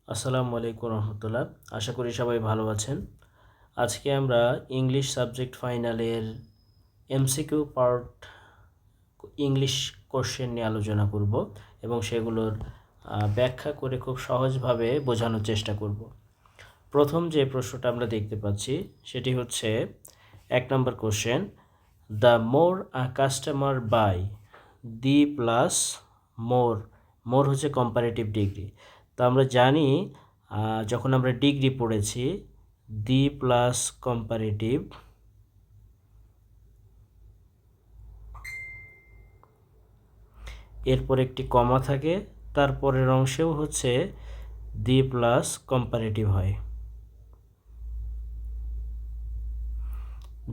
আসসালামু আলাইকুম রহমতুল্লাহ। আশা করি সবাই ভালো আছেন। আজকে আমরা ইংলিশ সাবজেক্ট ফাইনালের এমসিকিউ পার্ট ইংলিশ কোশ্চেন নিয়ে আলোচনা করব এবং সেগুলোর ব্যাখ্যা করে খুব সহজভাবে বোঝানোর চেষ্টা করব। প্রথম যে প্রশ্নটা আমরা দেখতে পাচ্ছি সেটি হচ্ছে 1 number question, the more a customer buy the plus more. More হচ্ছে কম্পারেটিভ ডিগ্রি। তো আমরা জানি যখন আমরা ডিগ্রি পড়েছি দি প্লাস কম্পারেটিভ, এরপর একটি কমা থাকে, তারপরের অংশেও হচ্ছে দি প্লাস কম্পারেটিভ হয়,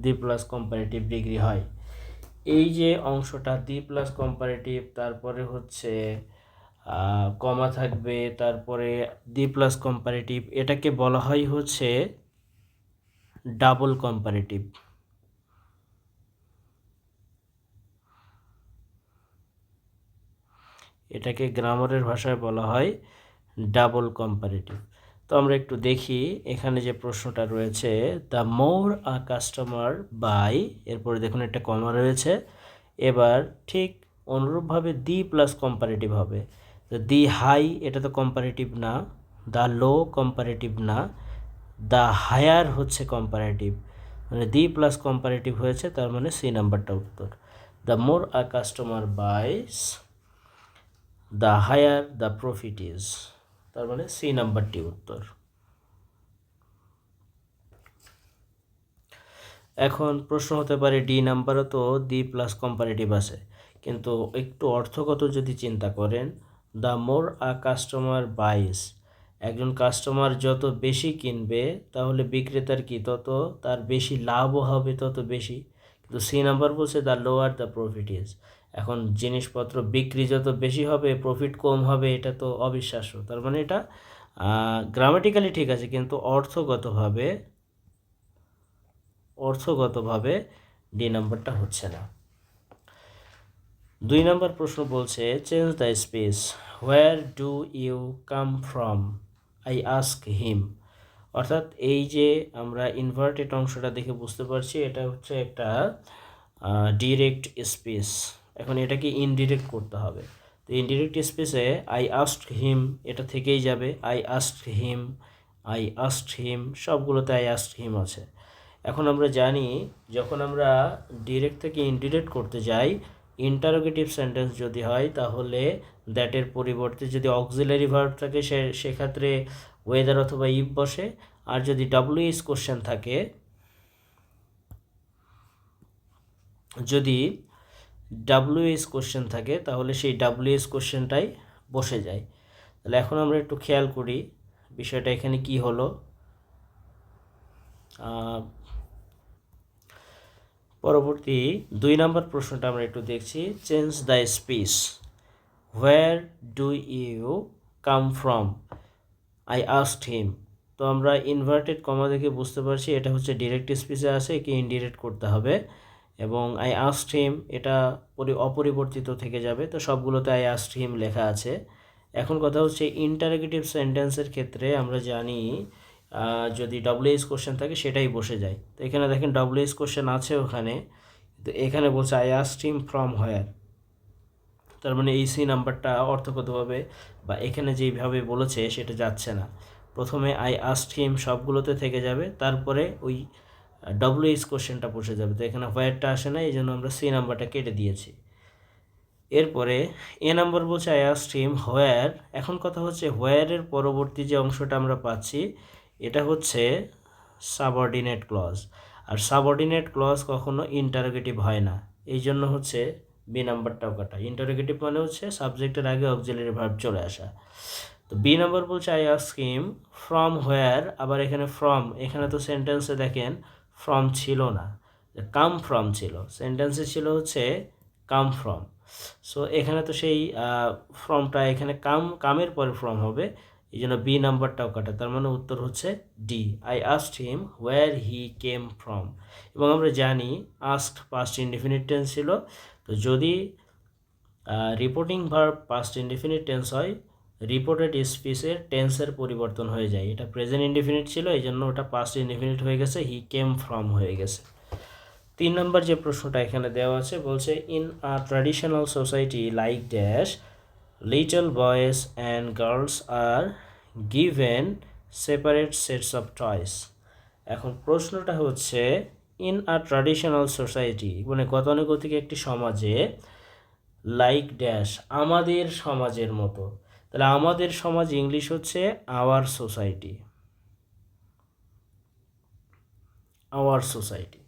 দি প্লাস কম্পারেটিভ ডিগ্রি হয়। এই যে অংশটা দি প্লাস কম্পারেটিভ, তারপরে হচ্ছে কমা থাকবে, তারপরে দি প্লাস কম্পারেটিভ, এটাকে বলা হয় হচ্ছে ডাবল কম্পারেটিভ। এটাকে গ্রামারের ভাষায় বলা হয় ডাবল কম্পারেটিভ। তো আমরা একটু দেখি এখানে যে প্রশ্নটা রয়েছে, the more a customer buy, এরপরে দেখুন একটা কমা রয়েছে। এবার ঠিক অনুরূপভাবে দি প্লাস কম্পারেটিভ হবে। তো দি হাই এটা তো কম্পারেটিভ না, দ্য লো কম্পারেটিভ না, দ্য হায়ার হচ্ছে কম্পারেটিভ, মানে দি প্লাস কম্পারেটিভ হয়েছে, তার মানে সি নাম্বারটা উত্তর। The more a customer buys, the higher the profit is, তার মানে সি নাম্বারটি উত্তর। এখন প্রশ্ন হতে পারে ডি নাম্বারও তো দি প্লাস কম্পারেটিভ আছে, কিন্তু একটু অর্থগত যদি চিন্তা করেন, দ্য মোর আ কাস্টমার বাইস, একজন কাস্টমার যত বেশি কিনবে তাহলে বিক্রেতার কি তত তার বেশি লাভও হবে, তত বেশি। কিন্তু সি নাম্বার বলছে the lower the profit is, এখন জিনিসপত্র বিক্রি যত বেশি হবে প্রফিট কম হবে, এটা তো অবিশ্বাস্য। তার মানে এটা গ্রামাটিক্যালি ঠিক আছে, কিন্তু অর্থগতভাবে ডি নাম্বারটা হচ্ছে না। 2 নম্বর প্রশ্ন বলছে, change the space, where do you come from, I ask him. অর্থাৎ এই যে আমরা ইনভার্টেড অংশটা দেখে বুঝতে পারছি এটা হচ্ছে একটা ডিরেক্ট স্পেস। এখন এটাকে ইনডিরেক্ট করতে হবে। তো ইনডিরেক্ট স্পেসে আই আস্কড হিম এটা থেকেই যাবে, I asked him, I asked হিম, সবগুলোতে আই আস্কড হিম আছে। এখন আমরা জানি যখন আমরা ডিরেক্ট থেকে ইনডিরেক্ট করতে যাই, ইন্টারোগেটিভ সেন্টেন্স যদি হয় তাহলে দ্যাটের পরিবর্তে যদি অক্সিলারি ভার্ব থাকে সেক্ষেত্রে ওয়েদার অথবা ইফ বসে, আর যদি ডাব্লিউএস কোশ্চেন থাকে, যদি ডাব্লিউএস কোশ্চেন থাকে তাহলে সেই ডাব্লিউএস কোশ্চেনটাই বসে যায়। তাহলে এখন আমরা একটু খেয়াল করি বিষয়টা এখানে কি হলো। পরবর্তী 2 নম্বর প্রশ্নটা আমরা একটু দেখছি, change the space, where do you come from, I asked him. তো আমরা ইনভার্টেড কমা দেখে বুঝতে পারছি এটা হচ্ছে ডিরেক্ট স্পিচে আছে, একে ইনডিরেক্ট করতে হবে, এবং আই আস্কড হিম এটা অপরিবর্তিত থেকে যাবে। তো সবগুলোতে আই আস্কড হিম লেখা আছে। এখন কথা হচ্ছে ইন্টারোগেটিভ সেন্টেন্সের ক্ষেত্রে আমরা জানি যদি ডব্লিউএস কোশ্চেন থাকে সেটাই বসে যায়। তো এখানে দেখেন ডব্লিউএস কোশ্চেন আছে ওখানে, তো এখানে বলছে I asked him from where, তার মানে এই সি নাম্বারটা অর্থগতভাবে বা এখানে যেইভাবে বলেছে সেটা যাচ্ছে না। প্রথমে আই আস্কড হিম সবগুলোতে থেকে যাবে, তারপরে ওই ডব্লিউএস কোশ্চেনটা বসে যাবে। তো এখানে হোয়ারটা আসে না, এই জন্য আমরা সি নাম্বারটা কেটে দিয়েছি। এরপরে এ নাম্বার বলছে আই আস্কড হিম হোয়ার। এখন কথা হচ্ছে হোয়ারের পরবর্তী যে অংশটা আমরা পাচ্ছি এটা হচ্ছে সাবঅর্ডিনেট ক্লজ, আর সাবঅর্ডিনেট ক্লজ কখনো ইন্টারোগেটিভ হয় না, এই জন্য হচ্ছে বি নাম্বারটাও কাটা। ইন্টারোগেটিভ মানে হচ্ছে সাবজেক্টের আগে অক্সিলারি ভার্ব চলে আসা। তো বি নাম্বার বলছে I ask him from where, আবার এখানে ফ্রম, এখানে তো সেন্টেন্সে দেখেন ফ্রম ছিল না, কাম ফ্রম ছিল, সেন্টেন্সে ছিল হচ্ছে কাম ফ্রম। সো এখানে তো সেই ফ্রমটা এখানে কামের পরে ফ্রম হবে, এই জন্য বি নাম্বারটাও কাটা, তার মানে উত্তর হচ্ছে D, I asked him where he came from. এবং আমরা জানি আস্কড পাস্ট ইনডিফিনিট টেন্স ছিল, তো যদি reporting verb past indefinite tense হয়, রিপোর্টেড স্পিচের টেন্সের পরিবর্তন হয়ে যায়। এটা প্রেজেন্ট ইনডিফিনিট ছিল, এই জন্য ওটা পাস্ট ইনডিফিনিট হয়ে গেছে, হি কেম ফ্রম হয়ে গেছে। 3 নম্বর যে প্রশ্নটা এখানে দেওয়া আছে বলছে in a traditional society like dash little boys and girls are given separate sets of toys. এখন প্রশ্নটা হচ্ছে ইন আ ট্র্যাডিশনাল সোসাইটি মানে গতানুগতিক একটি সমাজে লাইক ড্যাশ আমাদের সমাজের মতো, তাহলে আমাদের সমাজ ইংলিশ হচ্ছে আওয়ার সোসাইটি, আওয়ার সোসাইটি।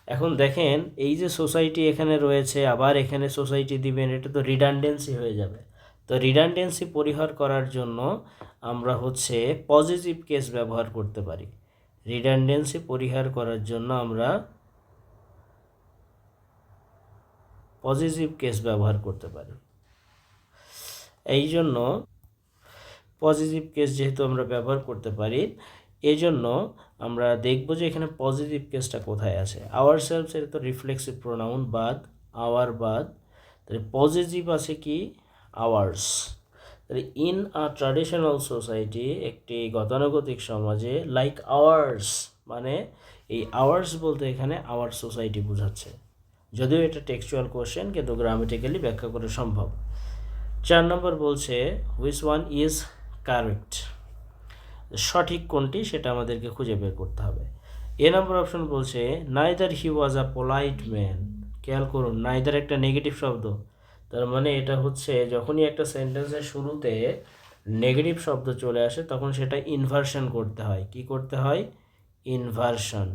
এখন দেখেন এই যে সোসাইটি এখানে রয়েছে আবার এখানে সোসাইটি দিবেন, এটা তো রিডান্ডেন্সি হয়ে যাবে। তো রিডান্ডেন্সি পরিহার করার জন্য আমরা হচ্ছে পজিটিভ কেস ব্যবহার করতে পারি। রিডান্ডেন্সি পরিহার করার জন্য আমরা পজিটিভ কেস ব্যবহার করতে পারি। এই জন্য পজিটিভ কেস যেহেতু আমরা ব্যবহার করতে পারি, এই জন্য আমরা দেখব যে এখানে পজিটিভ কেসটা কোথায় আছে। আওয়ার সেলফস এর তো রিফ্লেক্সিভ প্রোনাউন বাদ, আওয়ার বাদ, তাহলে পজিটিভ আছে কি আওয়ার্স। তাহলে ইন আ ট্র্যাডিশনাল সোসাইটি একটি গতানুগতিক সমাজে লাইক আওয়ার্স মানে এই আওয়ার্স বলতে এখানে আওয়ার সোসাইটি বোঝাচ্ছে, যদিও এটা টেক্সচুয়াল কোশ্চেন কিন্তু গ্রামেটিক্যালি ব্যাখ্যা করা সম্ভব। 4 নম্বর বলছে হুইচ ওয়ান ইজ কারেক্ট, সঠিক কোনটি সেটা আমাদেরকে খুঁজে বের করতে হবে। এ নম্বর অপশন বলছে neither he was a polite man. খেয়াল করুন নাইদার একটা নেগেটিভ শব্দ, তার মানে এটা হচ্ছে যখনই একটা সেন্টেন্সের শুরুতে নেগেটিভ শব্দ চলে আসে তখন সেটা ইনভার্সন করতে হয়। কি করতে হয়? ইনভার্সন।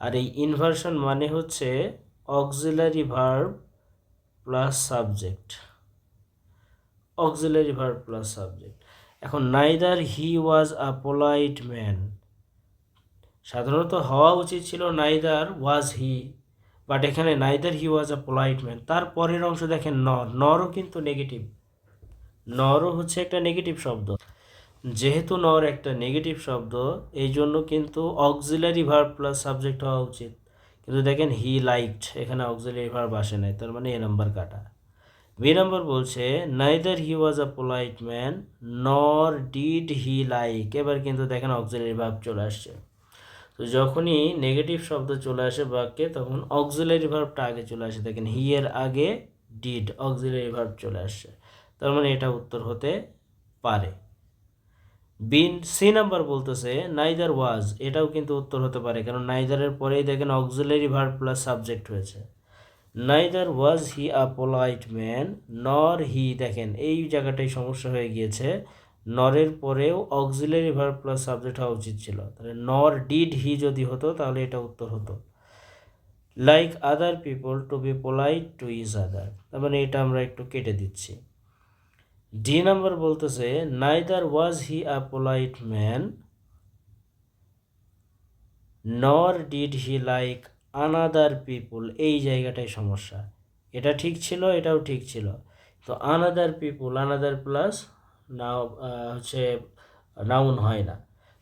আর এই ইনভার্সন মানে হচ্ছে auxiliary verb plus subject, auxiliary verb plus subject. এখন neither he was a polite man, সাধারণত হওয়া উচিত ছিল নাইদার ওয়াজ হি, বাট এখানে neither he was a polite man. তার পরের অংশ দেখেন নর, নরও কিন্তু নেগেটিভ, নরও হচ্ছে একটা নেগেটিভ শব্দ। যেহেতু নর একটা নেগেটিভ শব্দ এই জন্য কিন্তু অক্সিলারি ভার্ব প্লাস সাবজেক্ট হওয়া উচিত, কিন্তু দেখেন হি লাইকড, এখানে অক্সিলারি ভার্ব আসে নাই, তার মানে এ নাম্বার কাটা। বি নম্বর বলছে neither he was a polite man nor did he like, এবার কিন্তু দেখেন অক্সিলারি ভার্ব চলে আসছে। তো যখনই নেগেটিভ শব্দ চলে আসে বাক্যে তখন অক্সিলারি ভার্বটা আগে চলে আসে, দেখেন হি এর আগে ডিড অক্সিলারি ভার্ব চলে আসছে, তার মানে এটা উত্তর হতে পারে। সি নাম্বার বলতেছে নাইদার ওয়াজ, এটাও কিন্তু উত্তর হতে পারে, কারণ নাইদারের পরেই দেখেন অক্সিলারি ভার্ব প্লাস সাবজেক্ট হয়েছে। Neither was he a polite man নর হি, দেখেন এই জায়গাটাই সমস্যা হয়ে গিয়েছে, নরের পরেও অক্সিলারি ভার্ব প্লাস সাবজেক্ট হওয়া উচিত ছিল, তাহলে নর ডিড হি যদি হতো তাহলে এটা উত্তর হতো। Like other people to be polite to is other, তার মানে এটা আমরা একটু কেটে দিচ্ছি। ডি নাম্বার বলতেছে neither was he a polite man nor did he like another people, এই জায়গাটাই সমস্যা। এটা ঠিক ছিল, এটাও ঠিক ছিল, তো আনাদার পিপুল আনাদার প্লাস নাও হচ্ছে নাউন হয় না,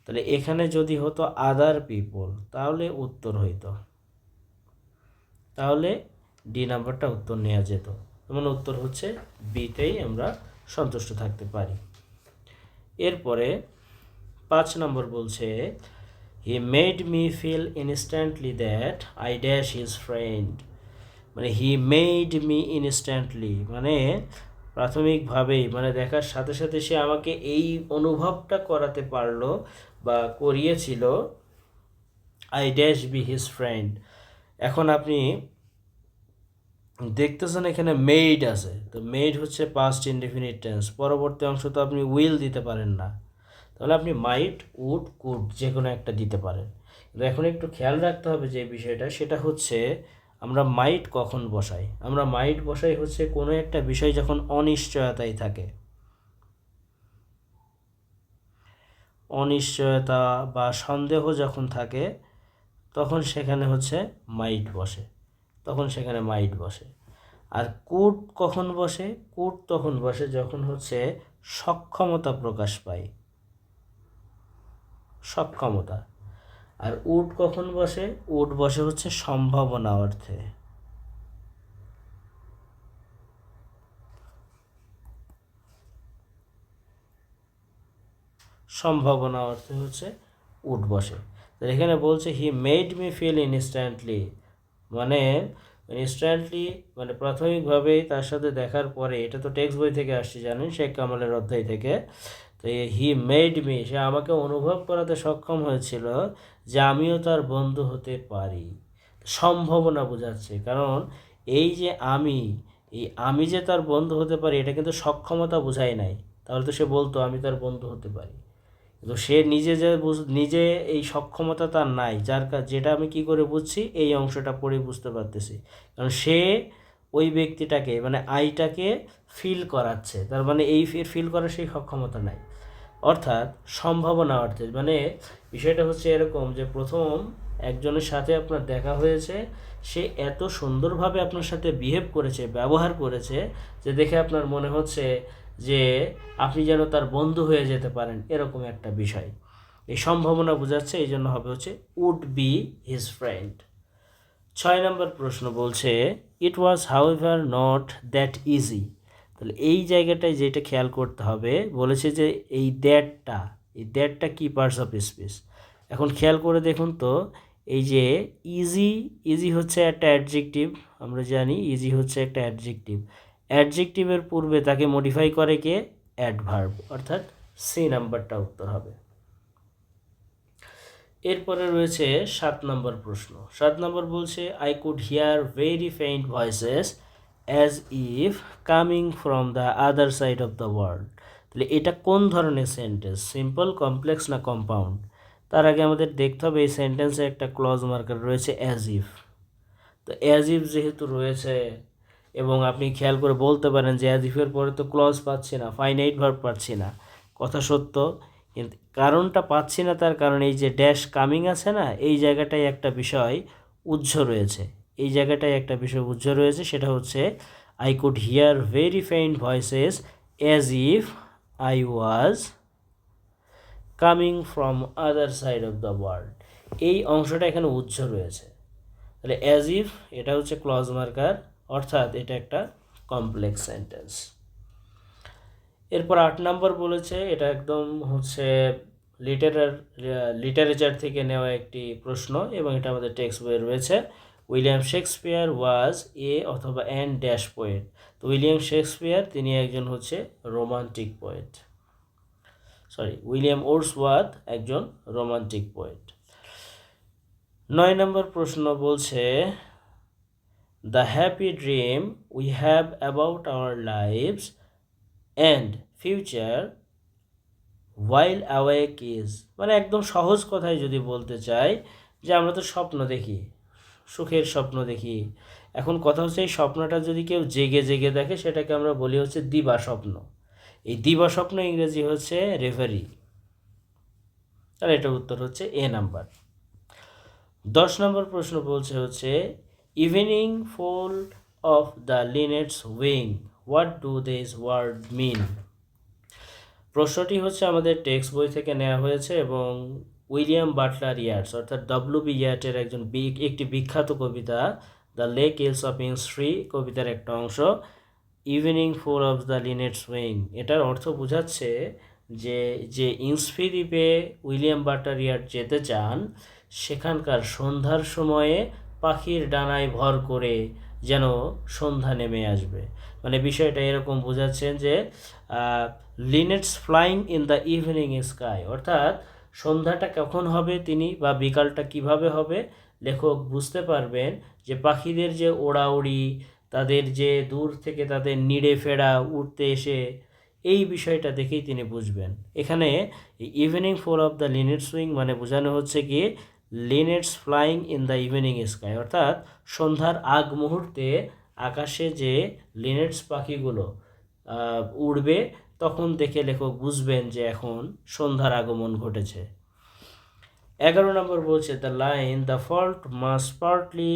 তাহলে এখানে যদি হতো আদার পিপুল তাহলে উত্তর হইতো, তাহলে ডি নাম্বারটা উত্তর নেওয়া যেত। যেমন উত্তর হচ্ছে বিতেই আমরা সন্তুষ্ট থাকতে পারি। এরপরে 5 নম্বর বলছে he made me feel instantly that I dash his friend, মানে হি মেড মি ইনস্ট্যান্টলি মানে প্রাথমিকভাবেই মানে দেখার সাথে সাথে সে আমাকে এই অনুভবটা করাতে পারলো বা করিয়েছিল I dash B his friend. এখন আপনি দেখতেছেন এখানে মেড আছে, তো মেড হচ্ছে পাস্ট ইনডেফিনিট টেন্স, পরবর্তী অংশ তো আপনি উইল দিতে পারেন না, তাহলে আপনি মাইট উড কুড যে কোনো একটা দিতে পারেন। কিন্তু এখন একটু খেয়াল রাখতে হবে যে বিষয়টা, সেটা হচ্ছে আমরা মাইট কখন বসাই, আমরা মাইট বসাই হচ্ছে কোনো একটা বিষয় যখন অনিশ্চয়তায় থাকে, অনিশ্চয়তা বা সন্দেহ যখন থাকে তখন সেখানে হচ্ছে মাইট বসে, তখন সেখানে মাইট বসে। আর কুড কখন বসে? কুড তখন বসে যখন হচ্ছে সক্ষমতা প্রকাশ পায়, সক্ষমতা। আর উড কখন বসে? উড বসে হচ্ছে সম্ভাবনা অর্থে। সম্ভাবনা অর্থে হচ্ছে উড বসে। তো এখানে বলছে he made me feel instantly, মানে ইনস্ট্যান্টলি মানে প্রাথমিকভাবেই তার সাথে দেখার পরে, এটা তো টেক্সট বই থেকে আসছে জানেন, শেখ কামালের অধ্যায় থেকে। তো হি মেড মি, সে আমাকে অনুভব করাতে সক্ষম হয়েছিল যে আমিও তার বন্ধু হতে পারি। সম্ভাবনা বোঝাচ্ছে, কারণ এই যে আমি যে তার বন্ধু হতে পারি, এটা কিন্তু সক্ষমতা বোঝায় নাই। তাহলে তো সে বলতো আমি তার বন্ধু হতে পারি, কিন্তু সে নিজে যে নিজে এই সক্ষমতা তার নাই, যেটা আমি কি করে বুঝছি, এই অংশটা পড়ে বুঝতে পারতেছি। কারণ সে ওই ব্যক্তিটাকে মানে আইটাকে ফিল করাচ্ছে, তার মানে এই ফিল করার সেই সক্ষমতা নাই। অর্থাৎ সম্ভাবনা অর্থে মানে বিষয়টা হচ্ছে এরকম যে প্রথম একজনের সাথে আপনার দেখা হয়েছে, সে এত সুন্দরভাবে আপনার সাথে বিহেভ করেছে, ব্যবহার করেছে, যে দেখে আপনার মনে হচ্ছে যে আপনি যেন তার বন্ধু হয়ে যেতে পারেন, এরকম একটা বিষয়। এই সম্ভাবনা বোঝাচ্ছে, এই জন্য হবে হচ্ছে উড বি হিজ ফ্রেন্ড। 6 নম্বর প্রশ্ন বলছে ইট ওয়াজ হাউএভার নট দ্যাট ইজি। তাহলে এই জায়গাটায় যেটা খেয়াল করতে হবে, বলেছে যে এই দ্যাটটা কি পার্টস অফ স্পিচ। এখন খেয়াল করে দেখুন তো, এই যে ইজি, ইজি হচ্ছে একটা অ্যাডজেক্টিভ, আমরা জানি ইজি হচ্ছে একটা অ্যাডজেক্টিভ। অ্যাডজেক্টিভের পূর্বে তাকে মডিফাই করে কে? অ্যাডভার্ব, অর্থাৎ সি নাম্বারটা উত্তর হবে। এরপরে রয়েছে 7 নম্বর প্রশ্ন। 7 নম্বর বলছে I could hear very faint voices as if coming from the other side of the world. তাহলে এটা কোন ধরনের সেন্টেন্স, সিম্পল, কমপ্লেক্স না কম্পাউন্ড? তার আগে আমাদের দেখতে হবে এই সেন্টেন্সে একটা ক্লজ মার্কার রয়েছে অ্যাজ ইফ। তো অ্যাজ ইফ যেহেতু রয়েছে, এবং আপনি খেয়াল করে বলতে পারেন যে অ্যাজ ইফের পরে তো ক্লজ পাচ্ছি না, ফাইনাইট ভার্ব পাচ্ছি না, কথা সত্য। কিন্তু কারণটা পাচ্ছি না, তার কারণ এই যে ড্যাশ কামিং আছে না, এই জায়গাটায় একটা বিষয় উজ্জ রয়েছে, এই জায়গাটায় একটা বিষয় উজ্জ রয়েছে, সেটা হচ্ছে I could hear very faint voices as if I was coming from other side of the world. এই অংশটা এখানে উজ্জ রয়েছে। তাহলে অ্যাজ ইফ এটা হচ্ছে ক্লজ মার্কার, অর্থাৎ এটা একটা কমপ্লেক্স সেন্টেন্স। এরপর 8 নম্বর বলেছে, এটা একদম হচ্ছে লিটারেচার থেকে নেওয়া একটি প্রশ্ন, এবং এটা আমাদের টেক্সট বইয়ে রয়েছে। উইলিয়াম শেক্সপিয়ার ওয়াজ এ অথবা অ্যান ড্যাশ পোয়েট। তো উইলিয়াম শেক্সপিয়ার তিনি একজন হচ্ছে রোমান্টিক পোয়েট, উইলিয়াম ওয়ার্ডসওয়ার্থ একজন রোমান্টিক পোয়েট। 9 নম্বর প্রশ্ন বলছে the happy dream we have about our lives and future while awake is, মানে একদম সহজ কথায় যদি বলতে চাই যে আমরা তো স্বপ্ন দেখি, সুখের স্বপ্ন দেখি। এখন কথা হচ্ছে এই স্বপ্নটা যদি কেউ জেগে জেগে দেখে, সেটাকে আমরা বলি হচ্ছে দিবা স্বপ্ন। এই দিবা স্বপ্ন ইংরেজি হচ্ছে রেভারি। তাহলে এটার উত্তর হচ্ছে এ নাম্বার। 10 নম্বর প্রশ্ন বলছে হচ্ছে evening full of the linnet's wing, what do this word mean. প্রশ্নটি হচ্ছে আমাদের টেক্সট বই থেকে নেওয়া হয়েছে, এবং উইলিয়াম বাটলার ইয়াটস অর্থাৎ ডব্লিউ.বি. ইয়াটের একটি বিখ্যাত কবিতা দ্য লেক ইলস অফ ইনসফ্রি কবিতার একটা অংশ, evening full of the linnet's wing. এটার অর্থ বোঝাচ্ছে যে যে ইনসফ্রি দ্বীপে উইলিয়াম বাটলার ইয়াট যেতে চান, সেখানকার সন্ধ্যার সময়ে পাখির ডানায় ভর করে যেন সন্ধ্যা নেমে আসবে। মানে বিষয়টা এরকম বোঝাচ্ছেন যে linnets flying in the evening sky, অর্থাৎ সন্ধ্যাটা কখন হবে তিনি, বা বিকালটা কিভাবে হবে, লেখক বুঝতে পারবেন যে পাখিদের যে ওড়াউড়ি, তাদের যে দূর থেকে তাদের নিড়ে ফেরা উঠতে এসে, এই বিষয়টা দেখেই তিনি বুঝবেন। এখানে evening full of the linnet's wing মানে বোঝানো হচ্ছে কি linnets flying in the evening sky, অর্থাৎ সন্ধ্যার আগ মুহূর্তে আকাশে যে লিনেটস পাখিগুলো উড়বে, তখন দেখে লেখক বুঝবেন যে এখন সন্ধ্যার আগমন ঘটেছে। 11 নম্বর বলছে the line the fault must partly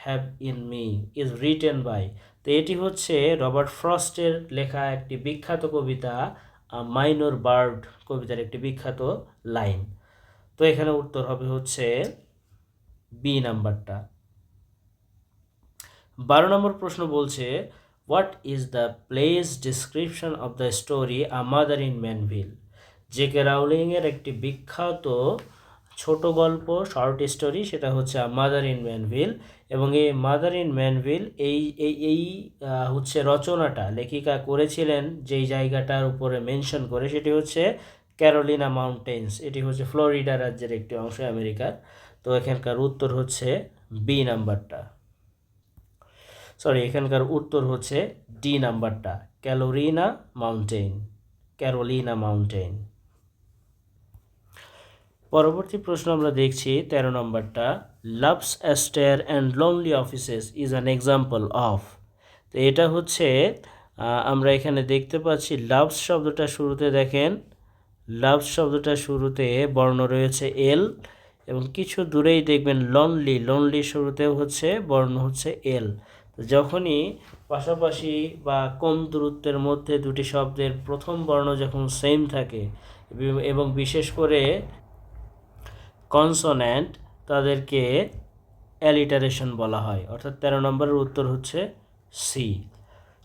have in me is written by. তো এটি হচ্ছে রবার্ট ফ্রস্টের লেখা একটি বিখ্যাত কবিতা, মাইনর বার্ড কবিতার একটি বিখ্যাত লাইন। তো এখানে উত্তর হবে হচ্ছে বি নাম্বারটা। 12 নম্বর প্রশ্ন বলছে what is the place description of the story a mother in Manville. J K রাউলিংয়ের একটি বিখ্যাত ছোট গল্প শর্ট স্টোরি, সেটা হচ্ছে মাদার ইন ম্যানভিল। এবং এই মাদার ইন ম্যানভিল এই এই এই হচ্ছে রচনাটা লেখিকা করেছিলেন যেই জায়গাটার উপরে মেনশন করে, সেটি হচ্ছে ক্যারোলিনা মাউন্টেন্স। এটি হচ্ছে ফ্লোরিডা রাজ্যের একটি অংশ আমেরিকার। তো এখানকার উত্তর হচ্ছে বি নাম্বারটা, সরি এখানকার উত্তর হচ্ছে ডি নাম্বারটা, ক্যারোলিনা মাউন্টেন। পরবর্তী প্রশ্ন আমরা দেখছি 13 নম্বরটা, loves Astaire and lonely offices is an example of. তো এটা হচ্ছে আমরা এখানে দেখতে পাচ্ছি লাভস শব্দটা শুরুতে দেখেন, লাভস শব্দটা শুরুতে বর্ণ রয়েছে এল, এবং কিছু দূরেই দেখবেন লোনলি শুরুতেও হচ্ছে বর্ণ হচ্ছে এল। তো যখনই পাশাপাশি বা কম দূরত্বের মধ্যে দুটি শব্দের প্রথম বর্ণ যখন সেম থাকে এবং বিশেষ করে কনসোন্যান্ট, তাদেরকে অ্যালিটারেশন বলা হয়। অর্থাৎ 13 নম্বরের উত্তর হচ্ছে সি।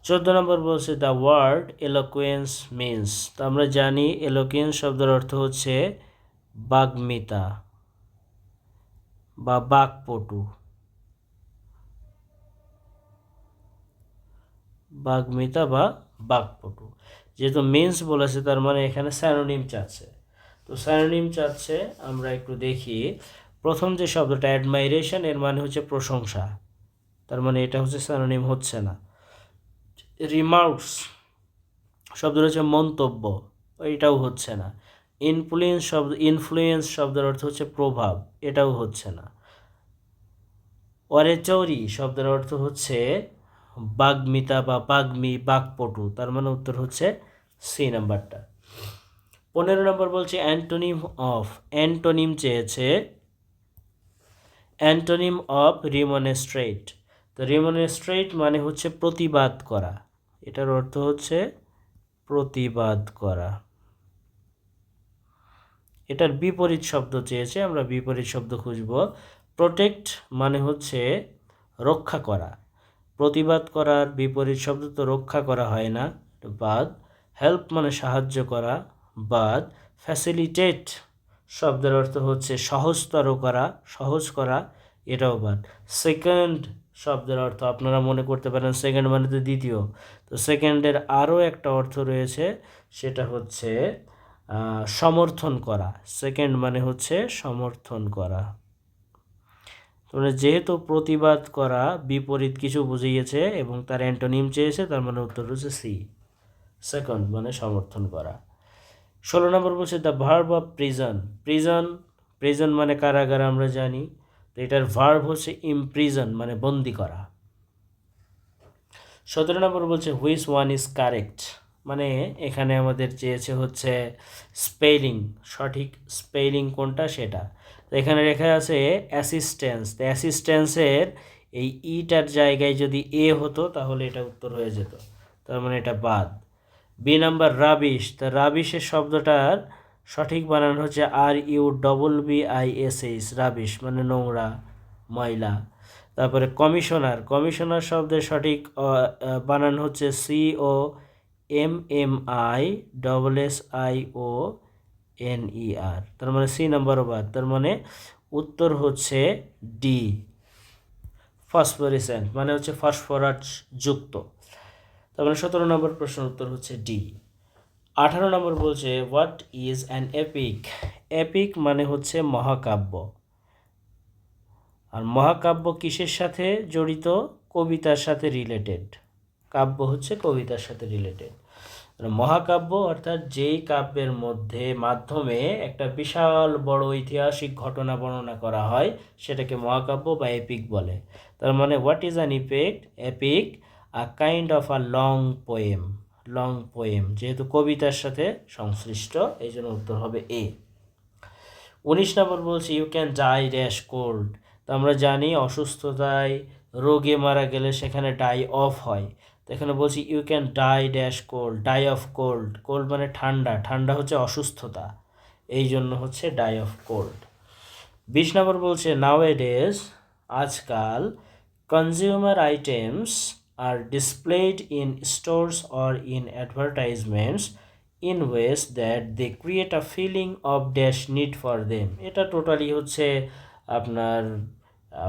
14 নম্বর বলছে দ্য ওয়ার্ড এলোকুয়েন্স মিন্স। তো আমরা জানি এলোকুয়েন্স শব্দের অর্থ হচ্ছে বাগ্মিতা বা বাকপটু, বাগ্মিতা বা বাকপটু। যেহেতু মিন্স বলেছে তার মানে এখানে স্যানোনিম চাচ্ছে। তো স্যানোনিম চাচ্ছে, আমরা একটু দেখি। প্রথম যে শব্দটা অ্যাডমাইরেশন, এর মানে হচ্ছে প্রশংসা, তার মানে এটা হচ্ছে স্যানোনিম হচ্ছে না। রিমার্কস শব্দ হচ্ছে মন্তব্য, এটাও হচ্ছে না। ইনফ্লুয়েন্স শব্দের অর্থ হচ্ছে প্রভাব, এটাও হচ্ছে না। অরেচৌরি শব্দের অর্থ হচ্ছে বাগ্মিতা বা বাকপটু, তার মানে উত্তর হচ্ছে সি নাম্বারটা। 15 নম্বর বলছে অ্যান্টোনিম অফ। অ্যান্টোনিম চেয়েছে, অ্যান্টোনিম অফ রিমনস্ট্রেট। তো রিমনস্ট্রেট মানে হচ্ছে প্রতিবাদ করা, এটার অর্থ হচ্ছে প্রতিবাদ করা। এটার বিপরীত শব্দ চেয়েছে, আমরা বিপরীত শব্দ খুঁজব। প্রোটেক্ট মানে হচ্ছে রক্ষা করা, প্রতিবাদ করার বিপরীত শব্দ তো রক্ষা করা হয় না, বাদ। হেল্প মানে সাহায্য করা, বাদ। ফ্যাসিলিটেট শব্দের অর্থ হচ্ছে সহজতর করা, সহজ করা, এটাও বাদ। সেকেন্ড শব্দের অর্থ আপনারা মনে করতে পারেন সেকেন্ড মানে তো দ্বিতীয়, তো সেকেন্ডের আরও একটা অর্থ রয়েছে, সেটা হচ্ছে সমর্থন করা। সেকেন্ড মানে হচ্ছে সমর্থন করা। তোমরা যেহেতু প্রতিবাদ করা বিপরীত কিছু বুঝিয়েছে এবং তার অ্যান্টোনিম চেয়েছে, তার মানে উত্তর হচ্ছে সি, সেকেন্ড মানে সমর্থন করা। 16 নম্বর বলছে the verb of prison. Prison মানে কারাগার, আমরা জানি। তো এটার ভার্ব হচ্ছে ইমপ্রিজন মানে বন্দি করা। 17 নম্বর বলছে হুইচ ওয়ান ইজ কারেক্ট, মানে এখানে আমাদের চেয়েছে হচ্ছে স্পেলিং, সঠিক স্পেলিং কোনটা সেটা। তো এখানে লেখা আছে অ্যাসিস্ট্যান্স। তো অ্যাসিস্ট্যান্সের এই ইটার জায়গায় যদি এ হতো তাহলে এটা উত্তর হয়ে যেত, তার মানে এটা বাদ। B number rubbish. তা রাবিশের শব্দটার সঠিক বানান হচ্ছে RUBBISH, রাবিশ মানে নোংরা, ময়লা। তারপরে কমিশনার শব্দের সঠিক বানান হচ্ছে COMMISSIONER, তার মানে সি নাম্বার বাদ, তার মানে উত্তর হচ্ছে ডি, ফসফোরেসেন্ট মানে হচ্ছে ফসফরাস যুক্ত। তারপরে 17 নম্বর প্রশ্নের উত্তর হচ্ছে ডি। 18 নম্বর বলছে what is an epic. Epic মানে হচ্ছে মহাকাব্য। আর মহাকাব্য কিসের সাথে জড়িত? কবিতার সাথে রিলেটেড। কাব্য হচ্ছে কবিতার সাথে রিলেটেড। মহাকাব্য অর্থাৎ যেই কাব্যের মাধ্যমে একটা বিশাল বড় ঐতিহাসিক ঘটনা বর্ণনা করা হয় সেটাকে মহাকাব্য বা এপিক বলে। তার মানে what is an epic? A kind of a long poem, যেহেতু কবিতার সাথে সংশ্লিষ্ট এই জন্য উত্তর হবে এ। 19 নম্বর বলছি you can die dash cold. তো আমরা জানি অসুস্থতায় রোগে মারা গেলে সেখানে ডাই অফ হয়, তো এখানে বলছি you can die dash cold, die of cold. Cold মানে ঠান্ডা হচ্ছে অসুস্থতা, এই জন্য হচ্ছে ডাই অফ কোল্ড। 20 নম্বর বলছে নাওএডেজ, আজকাল, consumer items are displayed in stores or in advertisements in ways that they create a feeling of dash need for them. এটা টোটালি হচ্ছে আপনার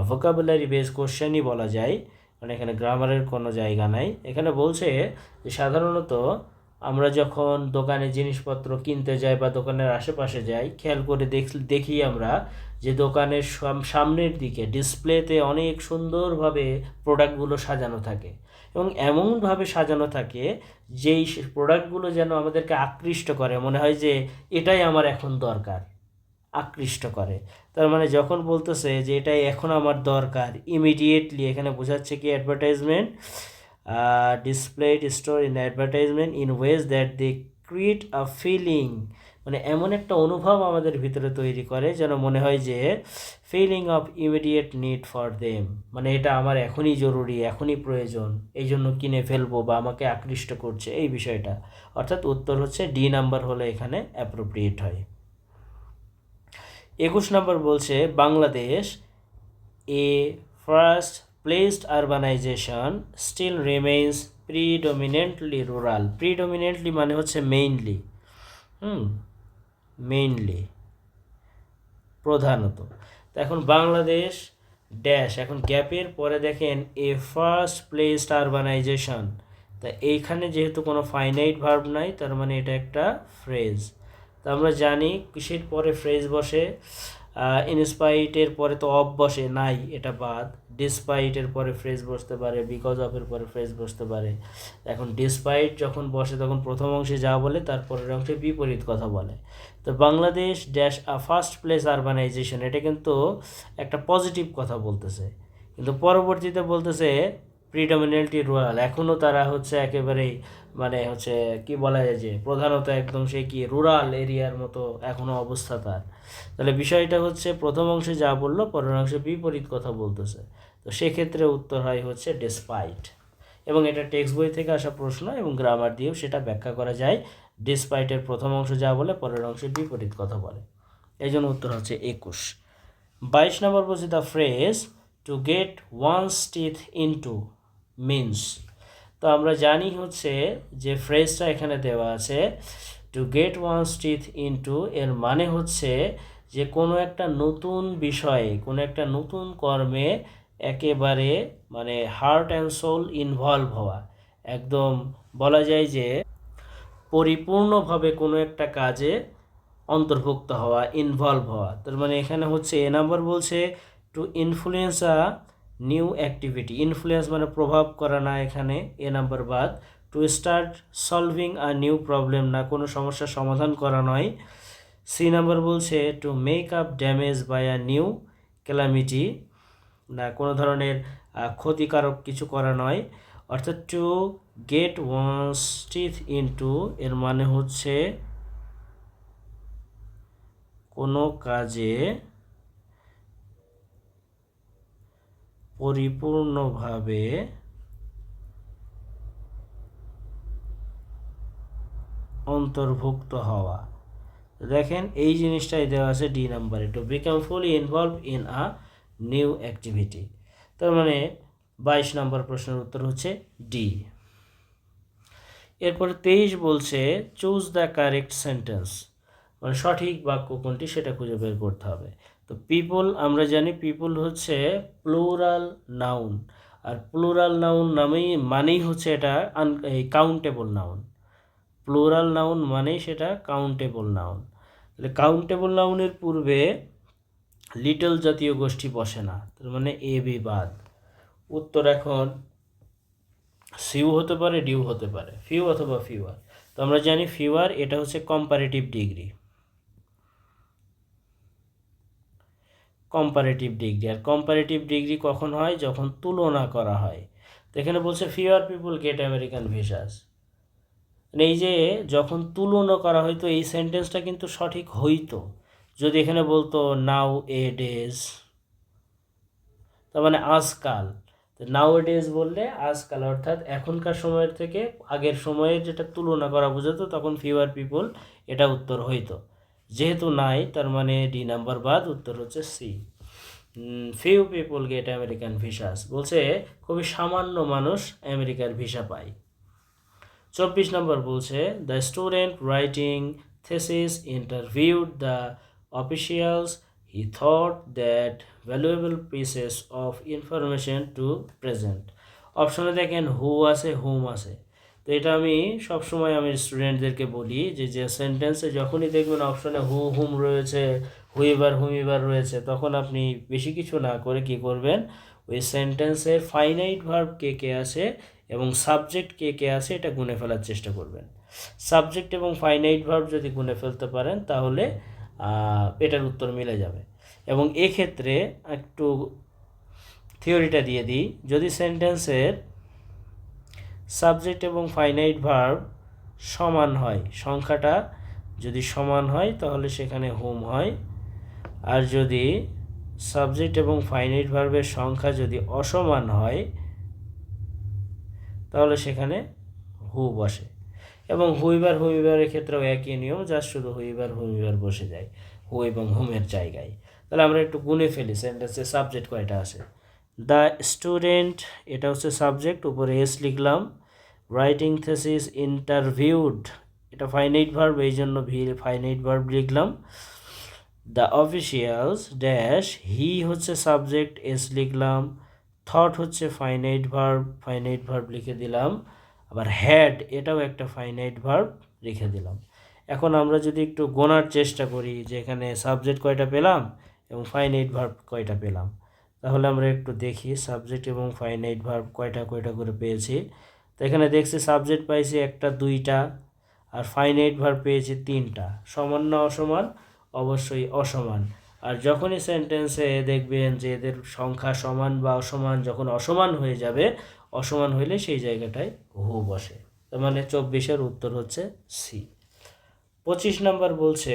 ভোকাবুলারি বেস কোশ্চেনই বলা যায়, মানে এখানে গ্রামারের কোনো জায়গা নাই। এখানে বলছে যে সাধারণত আমরা যখন দোকানে জিনিসপত্র কিনতে যাই বা দোকানের আশেপাশে যাই, খেয়াল করে দেখি আমরা যে দোকানের সামনের দিকে ডিসপ্লেতে অনেক সুন্দরভাবে প্রোডাক্টগুলো সাজানো থাকে এবং এমনভাবে সাজানো থাকে যেই প্রোডাক্টগুলো যেন আমাদেরকে আকৃষ্ট করে, মনে হয় যে এটাই আমার এখন দরকার, আকৃষ্ট করে। তার মানে যখন বলতেছে যে এটাই এখন আমার দরকার, ইমিডিয়েটলি এখানে বোঝাচ্ছে কি advertisement displayed store in advertisement in ways that they create a feeling, মানে এমন একটা অনুভব আমাদের ভিতরে তৈরি করে যেন মনে হয় যে feeling of immediate need for them, মানে এটা আমার এখনই জরুরি, এখনই প্রয়োজন, এই জন্য কিনে ফেলবো বা আমাকে আকৃষ্ট করছে এই বিষয়টা। অর্থাৎ উত্তর হচ্ছে ডি নাম্বার হলে এখানে অ্যাপ্রোপ্রিয়েট হয়। 21 নম্বর বলছে Bangladesh a first placed urbanisation still remains predominantly rural. Predominantly মানে হচ্ছে মেইনলি, মেইনলি প্রধানত। তো এখন বাংলাদেশ ড্যাশ, এখন গ্যাপের পরে দেখেন এ ফার্স্ট প্লেসড আরবানাইজেশন, তা এইখানে যেহেতু কোনো ফাইনাইট ভার্ব নাই তার মানে এটা একটা ফ্রেজ। তো আমরা জানি কিসের পরে ফ্রেজ বসে, ইনস্পাইটের পরে তো অফ বসে নাই, এটা বাদ। ডিসপাইটের পরে ফ্রেজ বসতে পারে, বিকজ অফের পরে ফ্রেজ বসতে পারে। এখন ডিসপাইট যখন বসে তখন প্রথম অংশে যা বলে তারপরের অংশে বিপরীত কথা বলে। তো Bangladesh dash a first place urbanisation, এটা কিন্তু একটা পজিটিভ কথা বলতেছে, কিন্তু পরবর্তীতে বলতেছে প্রিডমিনেন্টলি রুরাল, এখনও তারা হচ্ছে একেবারেই মানে হচ্ছে কি বলা যায় যে প্রধানত একদম সে কি রুরাল এরিয়ার মতো এখনও অবস্থা তার। তাহলে বিষয়টা হচ্ছে প্রথম অংশে যা বললো পরের অংশে বিপরীত কথা বলতেছে, তো সেক্ষেত্রে উত্তর হয় হচ্ছে ডিসপাইট। এবং এটা টেক্সট বই থেকে আসা প্রশ্ন এবং গ্রামার দিয়েও সেটা ব্যাখ্যা করা যায়। ডিসপাইটের প্রথম অংশ যা বলে পরের অংশে বিপরীত কথা বলে, এই জন্য উত্তর হচ্ছে 21। 22 নম্বর বলছে the phrase to get one's teeth into means. তো আমরা জানি হচ্ছে যে ফ্রেজটা এখানে দেওয়া আছে to get one's teeth into, এর মানে হচ্ছে যে কোনো একটা নতুন বিষয়ে, কোনো একটা নতুন কর্মে একেবারে মানে হার্ট অ্যান্ড সোল ইনভলভ হওয়া, একদম বলা যায় যে পরিপূর্ণভাবে কোনো একটা কাজে অন্তর্ভুক্ত হওয়া, ইনভলভ হওয়া। তার মানে এখানে হচ্ছে এ নাম্বার বলছে to influence a new activity, influence মানে প্রভাব করা না, এখানে এ নাম্বার বাদ। To start solving a new problem না, কোনো সমস্যার সমাধান করা নয়। সি নাম্বার বলছে to make up damage by a new calamity না, কোনো ধরনের ক্ষতিকারক কিছু করা নয়। অর্থাৎ to get one's teeth into এর মানে হচ্ছে কোনো কাজে পরিপূর্ণভাবে অন্তর্ভুক্ত হওয়া। দেখেন এই জিনিসটাই দেওয়া আছে ডি নাম্বারে, to become fully involve in a new activity. তার মানে 22 নম্বর প্রশ্নের উত্তর হচ্ছে ডি। এরপরে 23 বলছে চুজ দ্য কারেক্ট সেন্টেন্স, মানে সঠিক বাক্য কোনটি সেটা খুঁজে বের করতে হবে। তো পিপল, আমরা জানি পিপল হচ্ছে প্লুরাল নাউন, আর প্লুরাল নাউন মানেই হচ্ছে এটা কাউন্টেবল নাউন। প্লুরাল নাউন মানেই সেটা কাউন্টেবল নাউন। তাহলে কাউন্টেবল নাউনের পূর্বে লিটল জাতীয় গোষ্ঠী বসে না, তার মানে এ বি বাদ। উত্তর এখন সিউ হতে পারে, ডিউ হতে পারে, ফিউ অথবা ফিউয়ার। তো আমরা জানি ফিউয়ার এটা হচ্ছে কম্পারেটিভ ডিগ্রি, কম্পারেটিভ ডিগ্রি। আর কম্পারেটিভ ডিগ্রি কখন হয়, যখন তুলনা করা হয়। তো এখানে বলছে ফিউয়ার পিপুল গেট আমেরিকান ভিসাস, এই যে যখন তুলনা করা হয়তো এই সেন্টেন্সটা কিন্তু সঠিক হইতো যদি এখানে বলতো নাও এ ডেজ, তার মানে আজকাল। তো নাও এ ডেজ বললে আজকাল, অর্থাৎ এখনকার সময়ের থেকে আগের সময়ের যেটা তুলনা করা বোঝাতো, তখন ফিউয়ার পিপল এটা উত্তর হইতো। যেহেতু নাই তার মানে ডি নাম্বার বাদ, উত্তর হচ্ছে C. Few people get American visas বলছে খুবই সামান্য মানুষ আমেরিকার ভিসা পায়। 24 নম্বর বলছে the student writing thesis interviewed the officials. He thought that valuable pieces of information to present. অপশনে দেখেন হু আছে হুম আছে। তো এটা আমি সবসময় আমি স্টুডেন্টদেরকে বলি যে যে সেন্টেন্সে যখনই দেখবেন অপশনে হু হুম রয়েছে হুইবার রয়েছে তখন আপনি বেশি কিছু না করে কি করবেন ওই সেন্টেন্সের ফাইনাইট ভার্ব কে কে আছে এবং সাবজেক্ট কে কে আছে এটা গুনে ফেলার চেষ্টা করবেন। সাবজেক্ট এবং ফাইনাইট ভার্ব যদি গুনে ফেলতে পারেন তাহলে এটার উত্তর মিলে যাবে। এবং এক্ষেত্রে একটু থিওরিটা দিয়ে দিই, যদি সেন্টেন্সের সাবজেক্ট এবং ফাইনাইট ভার্ব সমান হয়, সংখ্যাটা যদি সমান হয় তাহলে সেখানে হুম হয়, আর যদি সাবজেক্ট এবং ফাইনাইট ভার্বের সংখ্যা যদি অসমান হয় তাহলে সেখানে হু বসে। এবং হুইবারের ক্ষেত্রেও একই নিয়ম, যা শুধু হুইবার বসে যায় হু এবং হুমের জায়গায়। তাহলে আমরা একটু গুনে ফেলি সেন্টেন্সে সাবজেক্ট কয়টা আছে। দ্য স্টুডেন্ট এটা হচ্ছে সাবজেক্ট, উপরে এস লিখলাম। রাইটিং থেসিস ইন্টারভিউড এটা ফাইনাইট ভার্ব, এই জন্য ফাইনাইট ভার্ব লিখলাম। দ্য অফিসিয়ালস ড্যাশ হি হচ্ছে সাবজেক্ট, এস লিখলাম। থট হচ্ছে ফাইনাইট ভার্ব লিখে দিলাম। আবার হ্যাড এটাও একটা ফাইনাইট ভার্ব লিখে দিলাম। এখন আমরা যদি একটু গোনার চেষ্টা করি যে এখানে সাবজেক্ট কয়টা পেলাম এবং ফাইনাইট ভার্ব কয়টা পেলাম, তাহলে আমরা একটু দেখি সাবজেক্ট এবং ফাইনাইট ভার্ব কয়টা করে পেয়েছি। তো এখানে দেখছি সাবজেক্ট পাইছি একটা দুইটা, আর ফাইনাইট ভার্ব পেয়েছি তিনটা। সমান না অসমান? অবশ্যই অসমান। আর যখনই সেন্টেন্সে দেখবেন যে এদের সংখ্যা সমান বা অসমান, যখন অসমান হয়ে যাবে, অসমান হইলে সেই জায়গাটায় হু বসে। তার মানে 24-এর উত্তর হচ্ছে সি। 25 নম্বর বলছে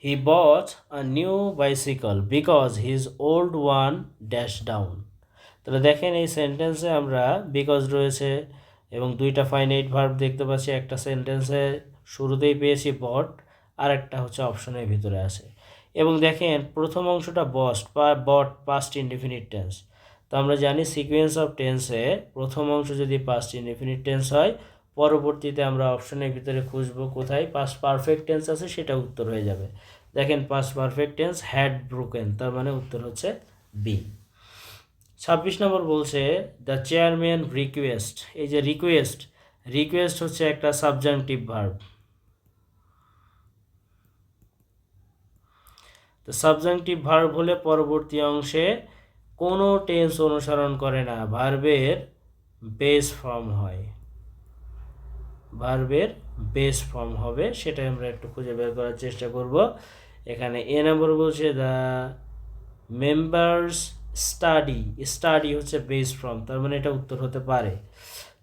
he bought a new bicycle because his old one dash down. তাহলে দেখেন এই সেন্টেন্সে আমরা বিকজ রয়েছে এবং দুইটা ফাইনাইট ভার্ব দেখতে পাচ্ছি। একটা সেন্টেন্সে শুরুতেই পেয়েছি বট, আর একটা হচ্ছে অপশনের ভিতরে আছে। এবং দেখেন প্রথম অংশটা বট পাস্ট ইনডিফিনিট টেন্স। তো আমরা জানি সিকোয়েন্স অফ টেন্সে প্রথম অংশ যদি পাস্ট ইনডিফিনিট টেন্স হয়, পরবর্তীতে আমরা অপশনের ভিতরে খুঁজবো কোথায় পাস্ট পারফেক্ট টেন্স আছে, সেটা উত্তর হয়ে যাবে। দেখেন past perfect tense had broken, তার মানে উত্তর হচ্ছে বি। 26 নম্বর বলছে দ্য চেয়ারম্যান রিকোয়েস্ট। এই যে রিকোয়েস্ট হচ্ছে একটা সাবজাংটিভ ভার্ব। তো সাবজাংটিভ ভার্ব হলে পরবর্তী অংশে কোনো টেন্স অনুসরণ করে না, ভার্বের বেস ফর্ম হয়, ভার্বের বেস ফর্ম হবে। সেটাই আমরা একটু খুঁজে বের করার চেষ্টা করব। এখানে এ নম্বর বলছে দ্য মেম্বার্স স্টাডি হচ্ছে বেস ফর্ম, তার মানে এটা উত্তর হতে পারে।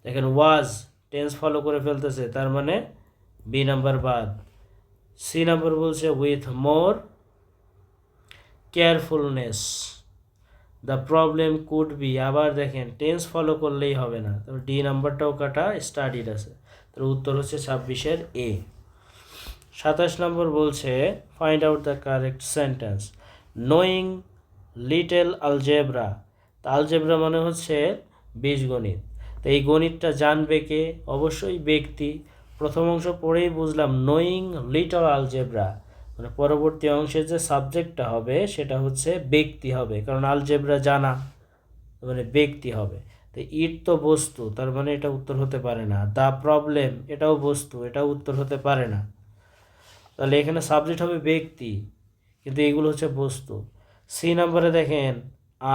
দেখেন ওয়াজ টেন্স ফলো করে ফেলতেছে, তার মানে বি নাম্বার বাদ। সি নাম্বার বলছে with more carefulness the problem could be, আবার দেখেন টেন্স ফলো করলেই হবে না, তবে ডি নাম্বারটাও কাটা, স্টাডিড আছে। তার উত্তর হচ্ছে 26-এর এ। 27 নম্বর বলছে find out the correct sentence. Knowing little algebra, তা আলজেব্রা মানে হচ্ছে বীজগণিত। তো এই গণিতটা জানবে কে? অবশ্যই ব্যক্তি। প্রথম অংশ পড়েই বুঝলাম নোয়িং লিটল আলজেব্রা, মানে পরবর্তী অংশে যে সাবজেক্টটা হবে সেটা হচ্ছে ব্যক্তি হবে, কারণ আলজেব্রা জানা মানে ব্যক্তি হবে। তো ইট তো বস্তু, তার মানে এটা উত্তর হতে পারে না। দ্য প্রবলেম এটাও বস্তু, এটাও উত্তর হতে পারে না। তাহলে এখানে সাবজেক্ট হবে ব্যক্তি, কিন্তু এগুলো হচ্ছে বস্তু। সি নাম্বারে দেখেন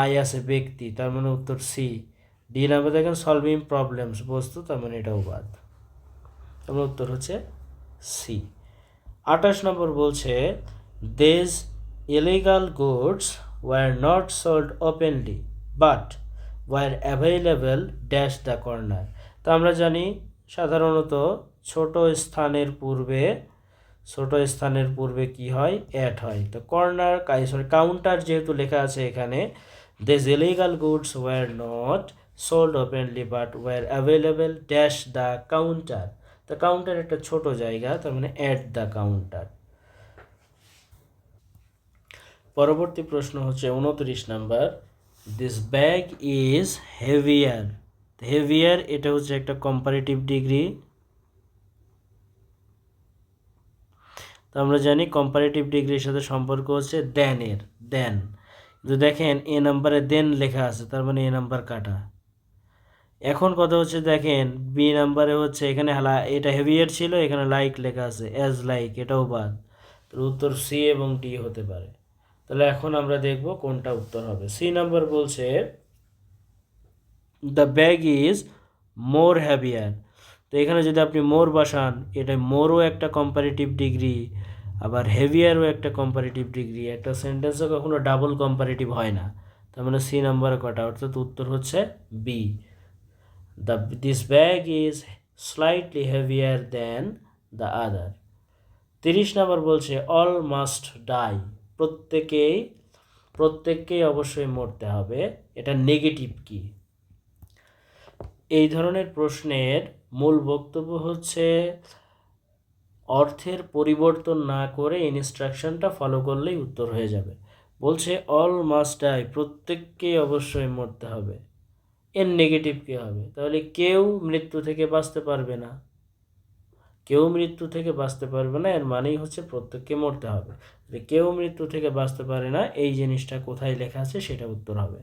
আই আছে ব্যক্তি, তার মানে উত্তর সি। ডি নাম্বারে দেখেন সলভিং প্রবলেমস বস্তু, তার মানে এটাও বাদ, তার মানে উত্তর হচ্ছে সি। 28 নম্বর বলছে this illegal goods were not sold openly but were available dash the corner. তো আমরা জানি সাধারণত ছোট স্থানের পূর্বে কি হয়? অ্যাট হয়। তো কাউন্টার যেহেতু লেখা আছে এখানে, this illegal goods were not sold openly but were available dash the counter. তো কাউন্টার একটা ছোট জায়গা, তার মানে অ্যাট দ্য কাউন্টার। পরবর্তী প্রশ্ন হচ্ছে 29 number this bag is heavier heavier এটা হচ্ছে একটা কম্পারেটিভ ডিগ্রি। তো আমরা জানি কম্পারেটিভ ডিগ্রির সাথে সম্পর্ক হচ্ছে দেন। যদি দেখেন এ নাম্বারে দেন লেখা আছে, তার মানে এ নাম্বার কাটা। এখন কথা হচ্ছে দেখেন বি নাম্বারে হচ্ছে এখানে এটা হেভিয়ার ছিল, এখানে লাইক লেখা আছে, অ্যাজ লাইক, এটাও বাদ। তো উত্তর সি এবং ডি হতে পারে। তাহলে এখন আমরা দেখব কোনটা উত্তর হবে। সি নাম্বার বলছে the bag is more heavier. তো এখানে যদি আপনি মোর বসান, এটা মোরও একটা কম্পারেটিভ ডিগ্রি, আবার হেভিয়ারও একটা কম্পারেটিভ ডিগ্রি। একটা সেন্টেন্সে কখনো ডাবল কম্পারেটিভ হয় না। তার মানে সি নাম্বারে কটা, অর্থাৎ উত্তর হচ্ছে B. This bag is slightly heavier than the other. 30 নম্বর বলছে অল মাস্ট ডাই। প্রত্যেককেই অবশ্যই মরতে হবে। এটা নেগেটিভ কি? এই ধরনের প্রশ্নের মূল বক্তব্য হচ্ছে অর্থের পরিবর্তন না করে ইনস্ট্রাকশনটা ফলো করলেই উত্তর হয়ে যাবে। বলছে অল মাস্ট ডাই, প্রত্যেককেই অবশ্যই মরতে হবে। এর নেগেটিভ কী হবে? তাহলে কেউ মৃত্যু থেকে বাঁচতে পারবে না। কেউ মৃত্যু থেকে বাঁচতে পারবে না এর মানেই হচ্ছে প্রত্যেককে মরতে হবে। কেউ মৃত্যু থেকে বাঁচতে পারে না, এই জিনিসটা কোথায় লেখা আছে সেটা উত্তর হবে।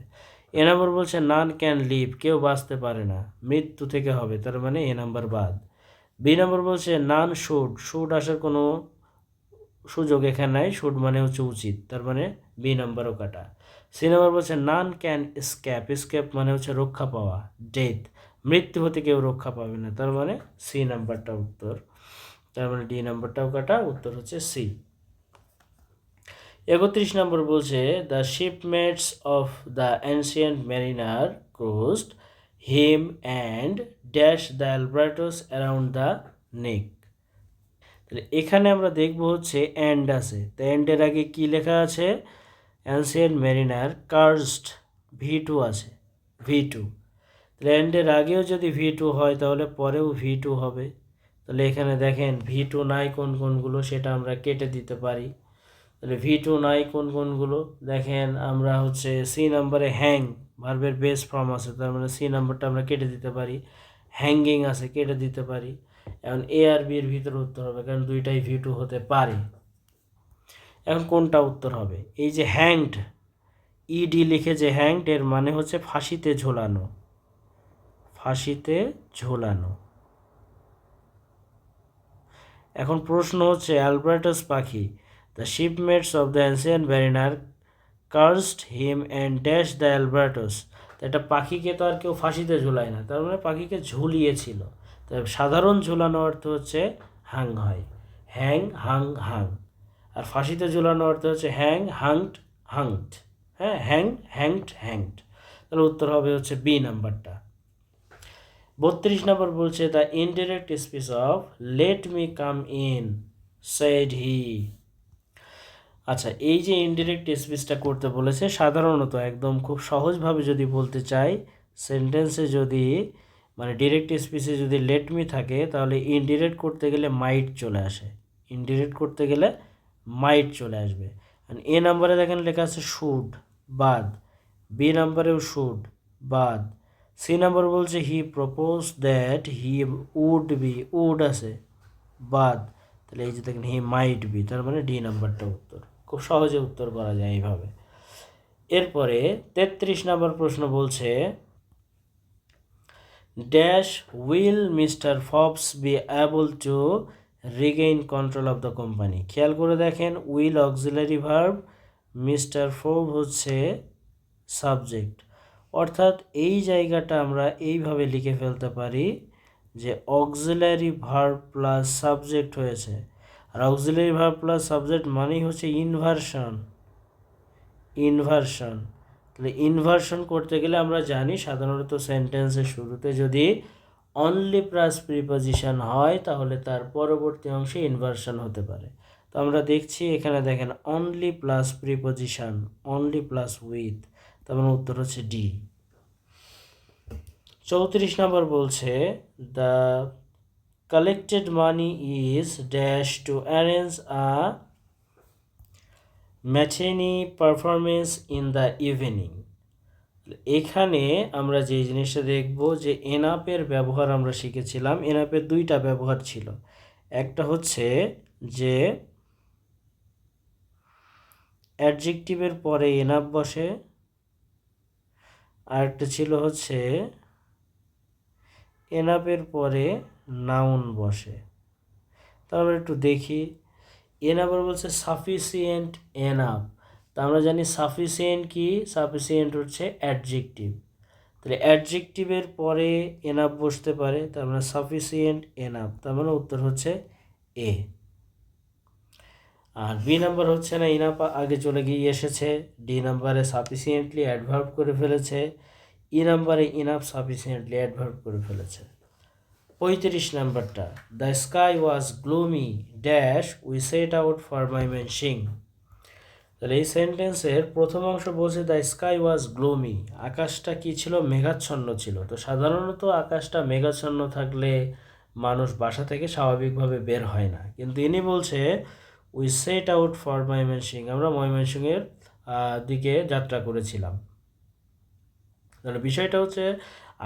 এ নম্বর বলছে নান ক্যান লিভ, কেউ বাঁচতে পারে না, মৃত্যু থেকে হবে, তার মানে এ নাম্বার বাদ। বি নম্বর বলছে নান শুড আসার কোনো সুযোগ এখানে নাই, শুড মানে হচ্ছে উচিত, তার মানে বি নাম্বারও কাটা। সি নম্বর বলছে নান ক্যান স্ক্যাপ মানে হচ্ছে রক্ষা পাওয়া, ডেথ, মৃত্যু হতে কেউ রক্ষা পাবে না, তার মানে সি নাম্বারটা উত্তর। তার মানে ডি নাম্বারটাও কাটা, উত্তর হচ্ছে সি। 31 নম্বর বলছে the shipmates of the ancient mariner cruised him and dash the albatross around the neck. তাহলে এখানে আমরা দেখব হচ্ছে অ্যান্ড আছে, তো অ্যান্ডের আগে কি লেখা আছে? অ্যানশিয়েন্ট ম্যারিনার কার্সড, V2 আছে, V2। তাহলে অ্যান্ডের আগেও যদি V2 হয় তাহলে পরেও V2 হবে। তাহলে এখানে দেখেন V2 নাই কোনগুলো সেটা আমরা কেটে দিতে পারি। তাহলে V2 নাই কোনগুলো দেখেন, আমরা হচ্ছে সি নাম্বারে হ্যাং, ভার্বের বেস ফর্ম আছে, তার মানে সি নাম্বারটা আমরা কেটে দিতে পারি। হ্যাঙ্গিং আছে, কেটে দিতে পারি। এখন এ আর বি এর ভিতরে উত্তর হবে, কারণ দুইটাই V2 হতে পারে। এখন কোনটা উত্তর হবে? এই যে হ্যাংড, ইডি লিখে যে হ্যাংড, এর মানে হচ্ছে ফাঁসিতে ঝোলানো, ফাঁসিতে ঝোলানো। এখন প্রশ্ন হচ্ছে অ্যালবার্টাস পাখি, the shipmates of the ancient mariner cursed him and dash the albatross. তো একটা পাখিকে তো আর কেউ ফাঁসিতে ঝুলায় না, তার মানে পাখিকে ঝুলিয়েছিল। তো সাধারণ ঝুলানো অর্থ হচ্ছে হাং হয়, হ্যাং হাং হাং। আর ফাঁসিতে ঝুলানো অর্থ হচ্ছে হ্যাং হাংড হাংড, হ্যাঁ, হ্যাংড। তাহলে উত্তর হবে হচ্ছে বি নাম্বারটা। 32 নম্বর বলছে the indirect speech of let me come in said he. আচ্ছা, এই যে ইনডিরেক্ট স্পিচটা করতে বলেছে, সাধারণত একদম খুব সহজভাবে যদি বলতে চাই, সেন্টেন্সে যদি মানে ডিরেক্ট স্পিচে যদি লেট মি থাকে তাহলে ইনডিরেক্ট করতে গেলে মাইট চলে আসে, ইনডিরেক্ট করতে গেলে মাইট চলে আসবে। এ নাম্বারে দেখেন লেখা আছে শুড, বাদ। বি নাম্বারেও শুড, বাদ। সি নাম্বার বলছে he propose that he would আছে, বাদ। তাহলে এই যে দেখেন হি মাইট বি, তার মানে ডি নাম্বারটা উত্তর। খুব সহজে উত্তর করা যায় এইভাবে। এরপরে 33 নম্বর প্রশ্ন বলছে dash will mister Fobbs be able to regain control of the company. খেয়াল করে দেখেন will auxiliary verb, mister Fob হচ্ছে সাবজেক্ট। অর্থাৎ এই জায়গাটা আমরা এইভাবে লিখে ফেলতে পারি যে অক্সিলারি ভার্ব প্লাস সাবজেক্ট হয়েছে। আর অক্সিলারি ভার্ব প্লাস সাবজেক্ট মানেই হচ্ছে ইনভার্সন। তাহলে ইনভার্সন করতে গেলে আমরা জানি সাধারণত সেন্টেন্সের শুরুতে যদি অনলি প্লাস প্রিপোজিশন হয় তাহলে তার পরবর্তী অংশে ইনভার্সন হতে পারে। তো আমরা দেখছি এখানে দেখেন only plus preposition, only plus with, তার মানে উত্তর হচ্ছে ডি। 34 নম্বর বলছে the collected money is dash to arrange a matinee performance in the evening. এখানে আমরা যে জিনিসটা দেখব যে এনাপের ব্যবহার আমরা শিখেছিলাম। এনাপের দুইটা ব্যবহার ছিল, একটা হচ্ছে যে অ্যাডজেক্টিভের পরে এনাফ বসে, আরেকটা ছিল হচ্ছে এনাফের পরে নাউন বসে। তাহলে একটু দেখি, এনাফ বলছে সাফিসিয়েন্ট এনাফ। তা আমরা জানি সাফিসিয়েন্ট কি, সাফিসিয়েন্ট হচ্ছে অ্যাডজেক্টিভ, তাহলে অ্যাডজেক্টিভের পরে এনাফ বসতে পারে, তার মানে সাফিসিয়েন্ট এনাফ, তার মানে উত্তর হচ্ছে এ। আর বি নাম্বার হচ্ছে না, ইনাফ আগে চলে গিয়ে এসেছে, ডি নাম্বারে সাফিসিয়েন্টলি অ্যাডভার্ব করে ফেলেছে, ই নাম্বারে ইনাফ সাফিসিয়েন্টলি অ্যাডভার্ব করে ফেলেছে। 35 নাম্বারটা, the sky was gloomy dash we set out for Mymensingh. তাহলে এই সেন্টেন্সের প্রথম অংশ বলছে দ্য স্কাই ওয়াজ গ্লুমি, আকাশটা কি ছিল, মেঘাচ্ছন্ন ছিল। তো সাধারণত আকাশটা মেঘাচ্ছন্ন থাকলে মানুষ বাসা থেকে স্বাভাবিকভাবে বের হয় না, কিন্তু ইনি বলছে we set out for Mymensingh, আমরা ময়মনসিংহের দিকে যাত্রা করেছিলাম। তাহলে বিষয়টা হচ্ছে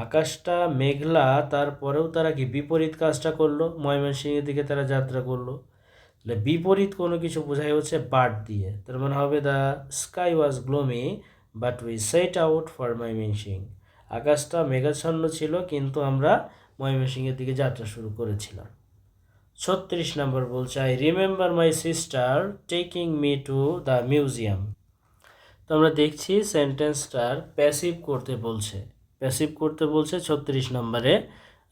আকাশটা মেঘলা, তারপরেও তারা কি বিপরীত কাজটা করলো, ময়মনসিংহের দিকে তারা যাত্রা করলো। তাহলে বিপরীত কোনো কিছু বোঝাই হচ্ছে বাট দিয়ে, তার মানে হবে the sky was gloomy but we set out for Mymensingh, আকাশটা মেঘাচ্ছন্ন ছিল কিন্তু আমরা ময়মনসিংহের দিকে যাত্রা শুরু করেছিলাম। 36 নম্বর বলছে I remember my sister taking me two the museum. তো আমরা দেখছি সেন্টেন্সটার প্যাসিভ করতে বলছে, 36 নম্বরে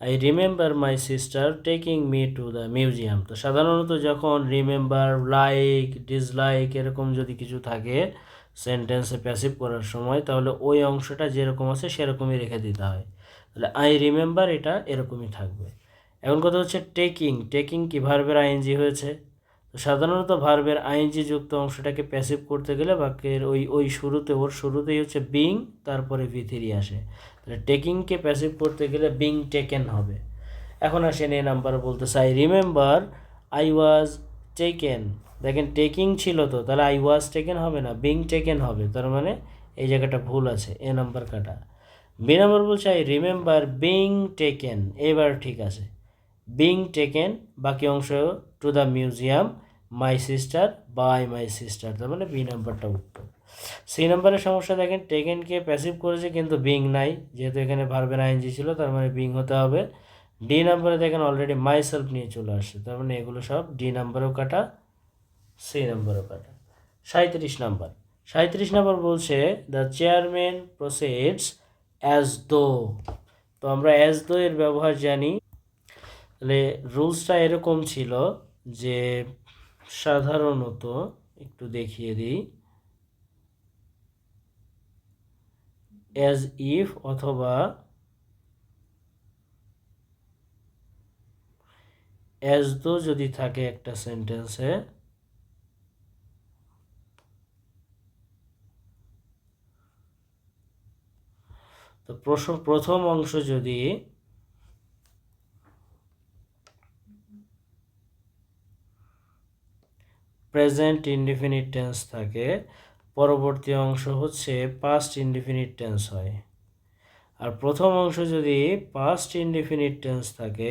I remember my sister taking me two the museum. তো সাধারণত যখন রিমেম্বার, লাইক, ডিসলাইক এরকম যদি কিছু থাকে সেন্টেন্সে প্যাসিভ করার সময়, তাহলে ওই অংশটা যেরকম আছে সেরকমই রেখে দিতে হয়। তাহলে আই রিমেম্বার এটা এরকমই থাকবে। এখন কথা হচ্ছে টেকিং, টেকিং কি ভার্বের আইএনজি হয়েছে। তো সাধারণত ভার্বের আইএনজি যুক্ত অংশটাকে প্যাসিভ করতে গেলে বাক্যের ওই ওর শুরুতেই হচ্ছে বিং, তারপরে ভি3 আসে। তাহলে টেকিংকে প্যাসিভ করতে গেলে বিং টেকেন হবে। এখন আসেন এ নাম্বার বলতেছে I remember I was taken. দেখেন টেকিং ছিল, তো তাহলে আই ওয়াজ টেকেন হবে না, বিং টেকেন হবে, তার মানে এই জায়গাটা ভুল আছে, এ নাম্বার কাটা। বি নাম্বার বলছে আই রিমেম্বার বিং টেকেন, এবার ঠিক আছে, বিং টেকেন, বাকি অংশ to the museum, my sister, by my sister, তার মানে বি নাম্বারটা উত্তর। সি নাম্বারের সমস্যা দেখেন, টেকেনকে প্যাসিভ করেছে কিন্তু বিং নাই, যেহেতু এখানে ভার্বের আইএনজি ছিল তার মানে বিং হতে হবে। ডি নাম্বারে দেখেন অলরেডি মাই সেলফ নিয়ে চলে আসছে, তার মানে এগুলো সব ডি নাম্বারও কাটা, সি নাম্বারও কাটা। 37 নাম্বার বলছে the chairman proceeds as though. তো আমরা অ্যাজ দো এর ব্যবহার জানি। তাহলে রুলসটা এরকম ছিল যে সাধারণত একটু দেখিয়ে দিই, অ্যাজ ইফ অথবা অ্যাজ দো যদি থাকে একটা সেন্টেন্সে, তো প্রথম অংশ যদি প্রেজেন্ট ইনডিফিনিট টেন্স থাকে, পরবর্তী অংশ হচ্ছে পাস্ট ইনডিফিনিট টেন্স হয়। আর প্রথম অংশ যদি পাস্ট ইনডিফিনিট টেন্স থাকে,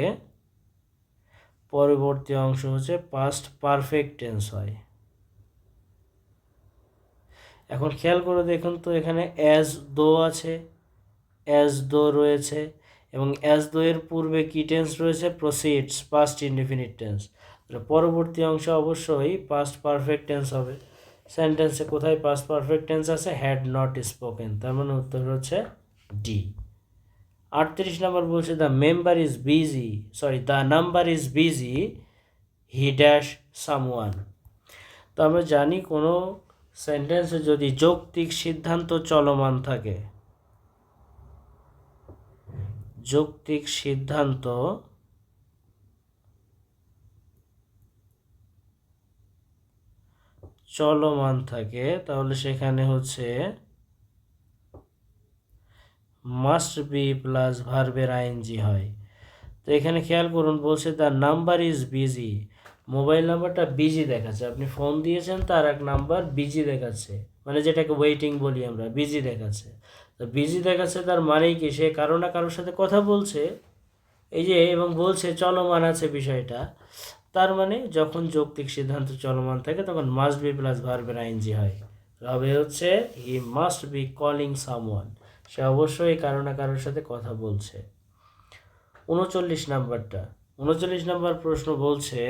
পরবর্তী অংশ হচ্ছে পাস্ট পারফেক্ট টেন্স হয়। এখন খেয়াল করে দেখুন তো, এখানে অ্যাজ দো আছে, অ্যাজ দো রয়েছে, এবং অ্যাজ দো এর পূর্বে কি টেন্স রয়েছে, প্রসিডস, পাস্ট ইনডিফিনিট টেন্স। পরবর্তী অংশ অবশ্যই পাস্ট পারফেক্ট টেন্স হবে। সেন্টেন্সে কোথায় পাস্ট পারফেক্ট টেন্স আছে, হ্যাড নট স্পোকেন, তার মানে উত্তর হচ্ছে ডি। 38 নম্বর বলছে the member is busy, the number is busy, he dash someone. তো আমরা জানি কোনো সেন্টেন্সে যদি যৌক্তিক সিদ্ধান্ত চলমান থাকে, যৌক্তিক সিদ্ধান্ত চলমান থাকে, তাহলে সেখানে হচ্ছে মাস্ট বি প্লাস ভার্বের আইএনজি হয়। তো এখানে খেয়াল করুন, বলছে the number is busy, mobile নাম্বারটা বিজি দেখাচ্ছে, আপনি ফোন দিয়েছেন তার এক নাম্বার বিজি দেখাচ্ছে, মানে যেটাকে ওয়েটিং বলি আমরা, বিজি দেখাচ্ছে। তো বিজি দেখাচ্ছে তার মানেই কি সে কারো না কারোর সাথে কথা বলছে, এই যে, এবং বলছে চলমান আছে বিষয়টা, তার মানে যখন যৌক্তিক সিদ্ধান্ত চলমান থাকে তখন মাস্ট বি প্লাস ভার্বের আইএনজি হয়। হবে হচ্ছে he must be calling someone, সে অবশ্যই কারো না কারোর সাথে কথা বলছে। 39 নাম্বার প্রশ্ন বলছে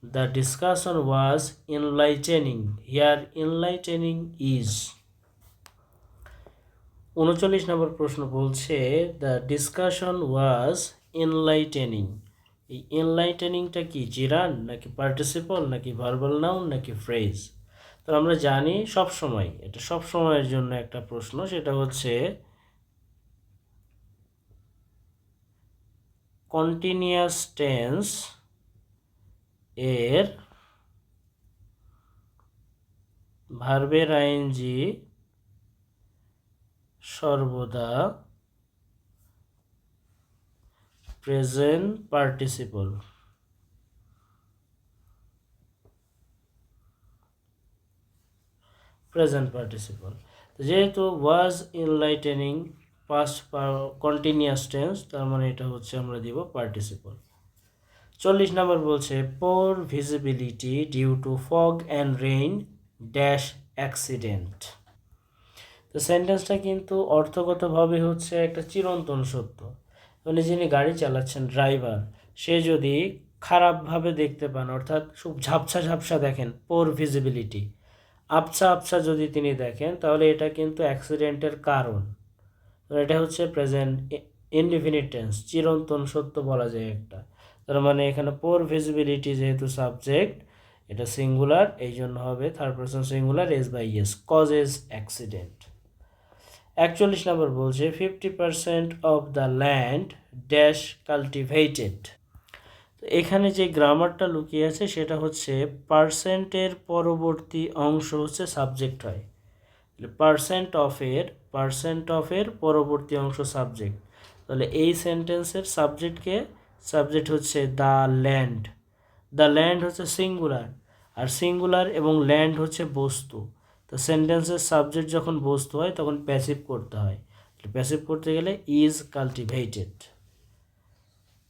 the discussion was enlightening, here enlightening is. 39 number প্রশ্ন বলছে দ্য ডিসকাশন ওয়াজ ইনলাইটেনিং। এই ইনলাইটেনিংটা কি, জিরান নাকি পার্টিসিপল নাকি ভার্বাল নাউন নাকি ফ্রেজ? তো আমরা জানি সবসময়, এটা সব সময়ের জন্য একটা প্রশ্ন, সেটা হচ্ছে কন্টিনিউয়াস টেন্স এর ভার্বের আইএনজি সর্বদা প্রেজেন্ট পার্টিসিপল। যেহেতু ওয়াজ ইনলাইটেনিং পাস্ট কন্টিনিউয়াস টেন্স, তার মানে এটা হচ্ছে আমরা দিব পার্টিসিপল। 40 নম্বর বলছে poor visibility due to fog and rain dash accident. তো সেন্টেন্সটা কিন্তু অর্থগতভাবে হচ্ছে একটা চিরন্তন সত্য, মানে যিনি গাড়ি চালাচ্ছেন ড্রাইভার, সে যদি খারাপভাবে দেখতে পান, অর্থাৎ খুব ঝাপসা ঝাপসা দেখেন, পোর ভিজিবিলিটি, আবছা আবছা যদি তিনি দেখেন, তাহলে এটা কিন্তু অ্যাক্সিডেন্টের কারণ। এটা হচ্ছে প্রেজেন্ট ইনডিফিনিট টেন্স, চিরন্তন সত্য বলা যায় একটা। তার মানে এখানে পোর ভিজিবিলিটি যেহেতু সাবজেক্ট, এটা সিঙ্গুলার, এই জন্য হবে third person singular S by S, causes accident. 41 নম্বর বলছে 50% of the land dash cultivated. তো এখানে যে গ্রামারটা লুকিয়ে আছে সেটা হচ্ছে পার্সেন্টের পরবর্তী অংশ হচ্ছে সাবজেক্ট হয়, পার্সেন্ট অফের পরবর্তী অংশ সাবজেক্ট। তাহলে এই সেন্টেন্সের সাবজেক্ট হচ্ছে দ্য ল্যান্ড হচ্ছে সিঙ্গুলার, আর সিঙ্গুলার এবং ল্যান্ড হচ্ছে বস্তু। তো সেন্টেন্সের সাবজেক্ট যখন বস্তু হয় তখন প্যাসিভ করতে হয়, প্যাসিভ করতে গেলে ইজ কাল্টিভেটেড।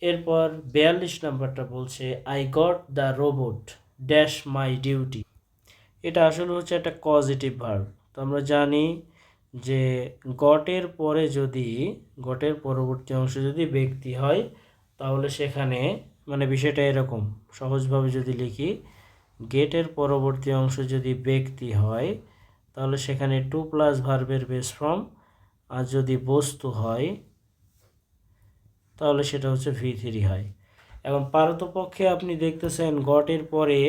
এরপর 42 নম্বরটা বলছে I got the robot dash my duty. এটা আসলে হচ্ছে একটা পজিটিভ ভার্ব। তো আমরা জানি যে গটের পরবর্তী অংশ যদি ব্যক্তি হয়, তাহলে সেখানে মানে বিষয়টা এরকম, সহজভাবে যদি লিখি, গেটের পরবর্তী অংশ যদি ব্যক্তি হয় তাহলে সেখানে টু প্লাস ভার্বের বেস ফর্ম, আর যদি বস্তু হয় তাহলে সেটা হচ্ছে V3 হয়। এখন পারতপক্ষে আপনি দেখতেছেন গটের পরে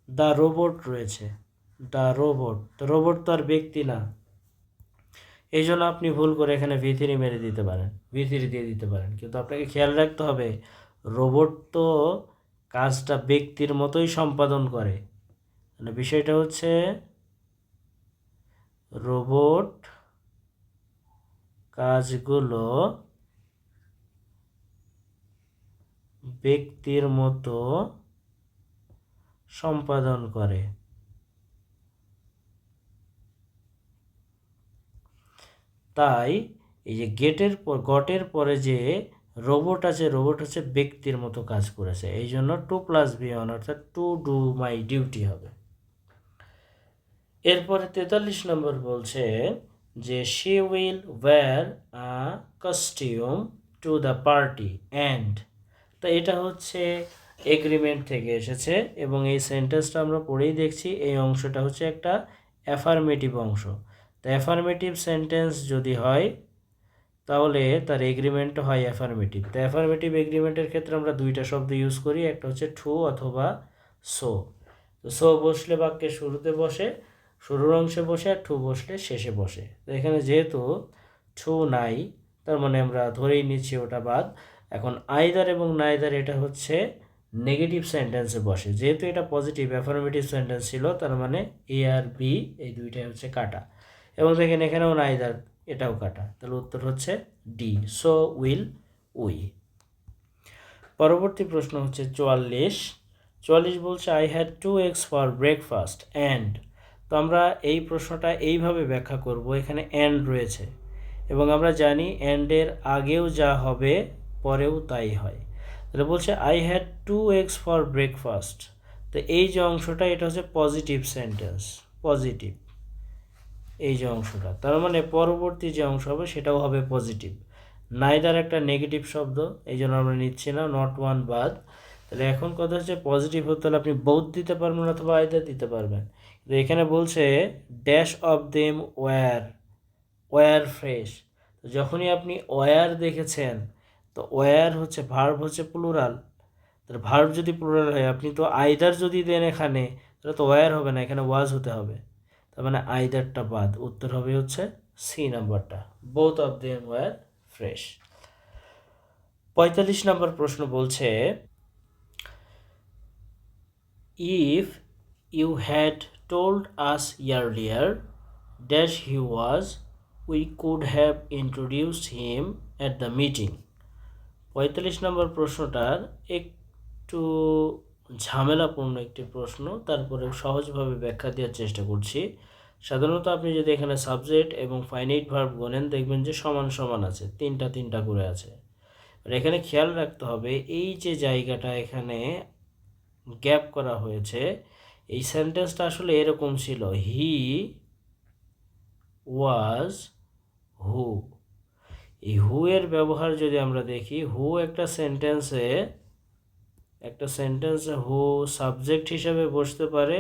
দ্য রোবট রয়েছে, দ্য রোবট, তো রোবট তো আর ব্যক্তি না, এই জন্য আপনি ভুল করে এখানে V3 দিয়ে দিতে পারেন। কিন্তু আপনাকে খেয়াল রাখতে হবে রোবট তো কাজটা ব্যক্তির মতোই সম্পাদন করে, মানে বিষয়টা হচ্ছে রোবট কাজগুলো ব্যক্তির মতো সম্পাদন করে। তাই এই যে গটের পরে যে রোবট আছে, রোবট হচ্ছে ব্যক্তির মতো কাজ করেছে, এই জন্য টু প্লাস V1 অর্থাৎ টু ডু মাই ডিউটি হবে। এরপরে 43 নম্বর বলছে যে she will wear a costume to the party and. তো এটা হচ্ছে এগ্রিমেন্ট থেকে এসেছে, এবং এই সেন্টেন্সটা আমরা পড়েই দেখছি, এই অংশটা হচ্ছে একটা অ্যাফার্মেটিভ অংশ। তো অ্যাফার্মেটিভ সেন্টেন্স যদি হয় তাহলে তার এগ্রিমেন্টও হয় অ্যাফার্মেটিভ। তো অ্যাফার্মেটিভ এগ্রিমেন্টের ক্ষেত্রে আমরা দুইটা শব্দ ইউজ করি, একটা হচ্ছে টু অথবা সো। তো সো বসলে বাক্যের শুরুতে বসে, শুরুর অংশে বসে, আর টু বসলে শেষে বসে। তো এখানে যেহেতু টু নাই, তার মানে আমরা ধরেই নিচ্ছি ওটা বাদ। এখন আইদার এবং নাইদার এটা হচ্ছে নেগেটিভ সেন্টেন্সে বসে, যেহেতু এটা পজিটিভ অ্যাফার্মেটিভ সেন্টেন্স ছিল, তার মানে এ আর বি এই দুইটাই হচ্ছে কাটা। এবং দেখেন এখানেও নাইদার, এটাও কাটা, তাহলে উত্তর হচ্ছে ডি, সো উইল উই। পরবর্তী প্রশ্ন হচ্ছে 44 বলছে I had 2 eggs for breakfast and. তো আমরা এই প্রশ্নটা এইভাবে ব্যাখ্যা করব, এখানে অ্যান্ড রয়েছে, এবং আমরা জানি অ্যান্ডের আগেও যা হবে পরেও তাই হয়। তাহলে বলছে I had 2 eggs for breakfast. তো এই যে অংশটা এটা হচ্ছে পজিটিভ সেন্টেন্স, পজিটিভ এই যে অংশটা, তার মানে পরবর্তী যে অংশ হবে সেটাও হবে পজিটিভ। নাইদার একটা নেগেটিভ শব্দ, এই জন্য আমরা নিচ্ছি না, নট ওয়ান বাদ। তাহলে এখন কথা হচ্ছে পজিটিভ হতে হলে আপনি বোথ দিতে পারবেন অথবা আইদার দিতে পারবেন। তো এখানে বলছে dash of them wire fresh. তো যখনই আপনি ওয়্যার দেখেছেন, তো ওয়্যার হচ্ছে ভার্ব হচ্ছে প্লুরাল। তাহলে ভার্ব যদি প্লুরাল হয়, আপনি তো আইদার যদি দেন এখানে, তাহলে তো ওয়্যার হবে না, এখানে ওয়াজ হতে হবে। তার মানে আইদারটা বাদ, উত্তর হবে হচ্ছে সি নাম্বারটা, both of them wire fresh. 45 number প্রশ্ন বলছে if you had told us earlier dash he was we could have introduced him at the meeting. 45 number প্রশ্নটার একটু ঝামেলাপূর্ণ একটি প্রশ্ন, তারপরে সহজভাবে ব্যাখ্যা দেওয়ার চেষ্টা করছি। সাধারণত আপনি যদি এখানে সাবজেক্ট এবং ফাইনাইট ভার্ব গোনেন, দেখবেন যে সমান সমান আছে, তিনটা তিনটা করে আছে। আর এখানে খেয়াল রাখতে হবে এই যে জায়গাটা এখানে গ্যাপ করা হয়েছে, এই সেন্টেন্সটা আসলে এরকম ছিল, হি ওয়াজ হু। এই হু এর ব্যবহার যদি আমরা দেখি, হু একটা সেন্টেন্সে হু সাবজেক্ট হিসেবে বসতে পারে,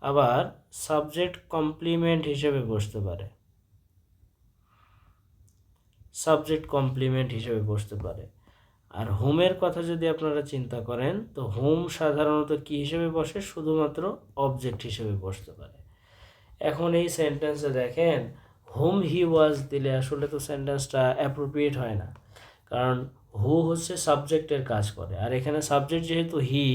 আবার সাবজেক্ট কমপ্লিমেন্ট হিসেবে বসতে পারে, আর হোমের কথা যদি আপনারা চিন্তা করেন, তো হোম সাধারণত কি হিসেবে বসে, শুধুমাত্র অবজেক্ট হিসেবে বসতে পারে। এখন এই সেন্টেন্সে দেখেন হোম হি ওয়াজ দিলে আসলে তো সেন্টেন্সটা অ্যাপ্রোপ্রিয়েট হয় না, কারণ হু হচ্ছে সাবজেক্টের কাজ করে, আর এখানে সাবজেক্ট যেহেতু হি,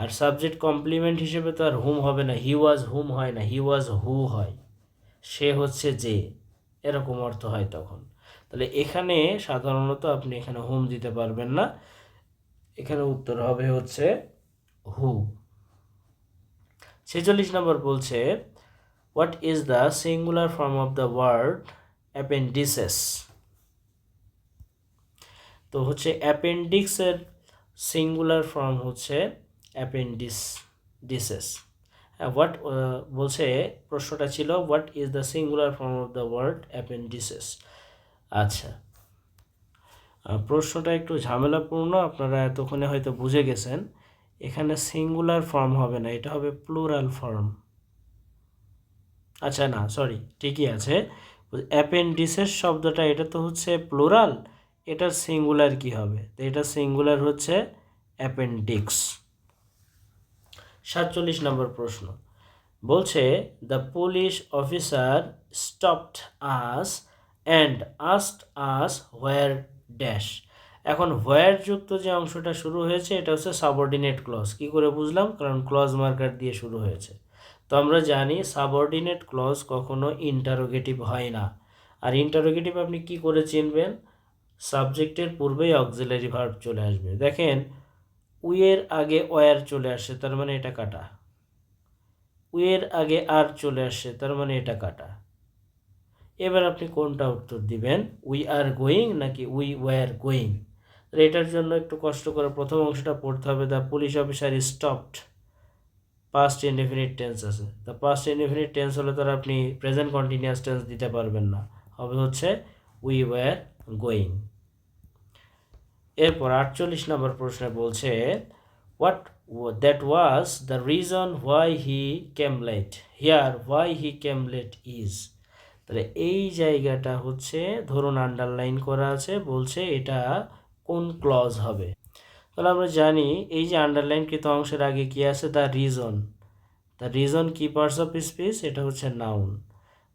আর সাবজেক্ট কমপ্লিমেন্ট হিসেবে তো আর হুম হবে না, হি ওয়াজ হুম হয় না, হি ওয়াজ হু হয়, সে হচ্ছে যে, এরকম অর্থ হয় তখন। তাহলে এখানে সাধারণত আপনি এখানে হুম দিতে পারবেন না, এখানে উত্তর হবে হচ্ছে হু। 46 নম্বর বলছে what is the singular form of the word appendices. তো হচ্ছে অ্যাপেন্ডিক্সের সিঙ্গুলার ফর্ম হচ্ছে অ্যাপেন্ডিসেস। হোয়াট বলছে, প্রশ্নটা ছিল what is the singular form of the word appendices. আচ্ছা, প্রশ্নটা একটু ঝামেলাপূর্ণ, আপনারা এতক্ষণে হয়তো বুঝে গেছেন। এখানে সিঙ্গুলার ফর্ম হবে না, এটা হবে প্লুরাল ফর্ম। আচ্ছা না, সরি, ঠিকই আছে। অ্যাপেন্ডিসেস শব্দটা এটা তো হচ্ছে প্লুরাল, এটার সিঙ্গুলার কি হবে? তো এটা সিঙ্গুলার হচ্ছে অ্যাপেন্ডিক্স। 47 নম্বর প্রশ্ন বলছে the police officer stopped us and asked us where dash. এখন হোয়ার যুক্ত যে অংশটা শুরু হয়েছে এটা হচ্ছে সাবঅর্ডিনেট ক্লজ। কি করে বুঝলাম? কারণ ক্লজ মার্কার দিয়ে শুরু হয়েছে। তো আমরা জানি সাবঅর্ডিনেট ক্লজ কখনো ইন্টারোগেটিভ হয় না। আর ইন্টারোগেটিভ আপনি কি করে চিনবেন? সাবজেক্টের পূর্বেই অক্সিলারি ভার্ব চলে আসবে। দেখেন উইয়ের আগে ওয়ার চলে আসে, তার মানে এটা কাটা। উইয়ের আগে আর চলে আসে, তার মানে এটা কাটা। এবার আপনি কোনটা উত্তর দিবেন, উই আর গোয়িং নাকি উই ওয়ার গোয়িং? এটার জন্য একটু কষ্ট করে প্রথম অংশটা পড়তে হবে। The police officer stopped, past indefinite tense আছে। দ্য পাস্ট ইনডেফিনিট টেন্স হলে তো আর আপনি প্রেজেন্ট কন্টিনিউয়াস টেন্স দিতে পারবেন না, হবে হচ্ছে উই ওয়ার গোয়িং। এরপর 48 নম্বর প্রশ্নে বলছে what that was the reason why he came late. Here why he came late is. তাহলে এই জায়গাটা হচ্ছে ধরুন আন্ডারলাইন করা আছে, বলছে এটা কোন ক্লজ হবে। তাহলে আমরা জানি এই যে আন্ডারলাইনকৃত অংশের আগে কি আছে, দ্য রিজন। দ্য রিজন কি পার্টস অফ স্পিচ, এটা হচ্ছে নাউন।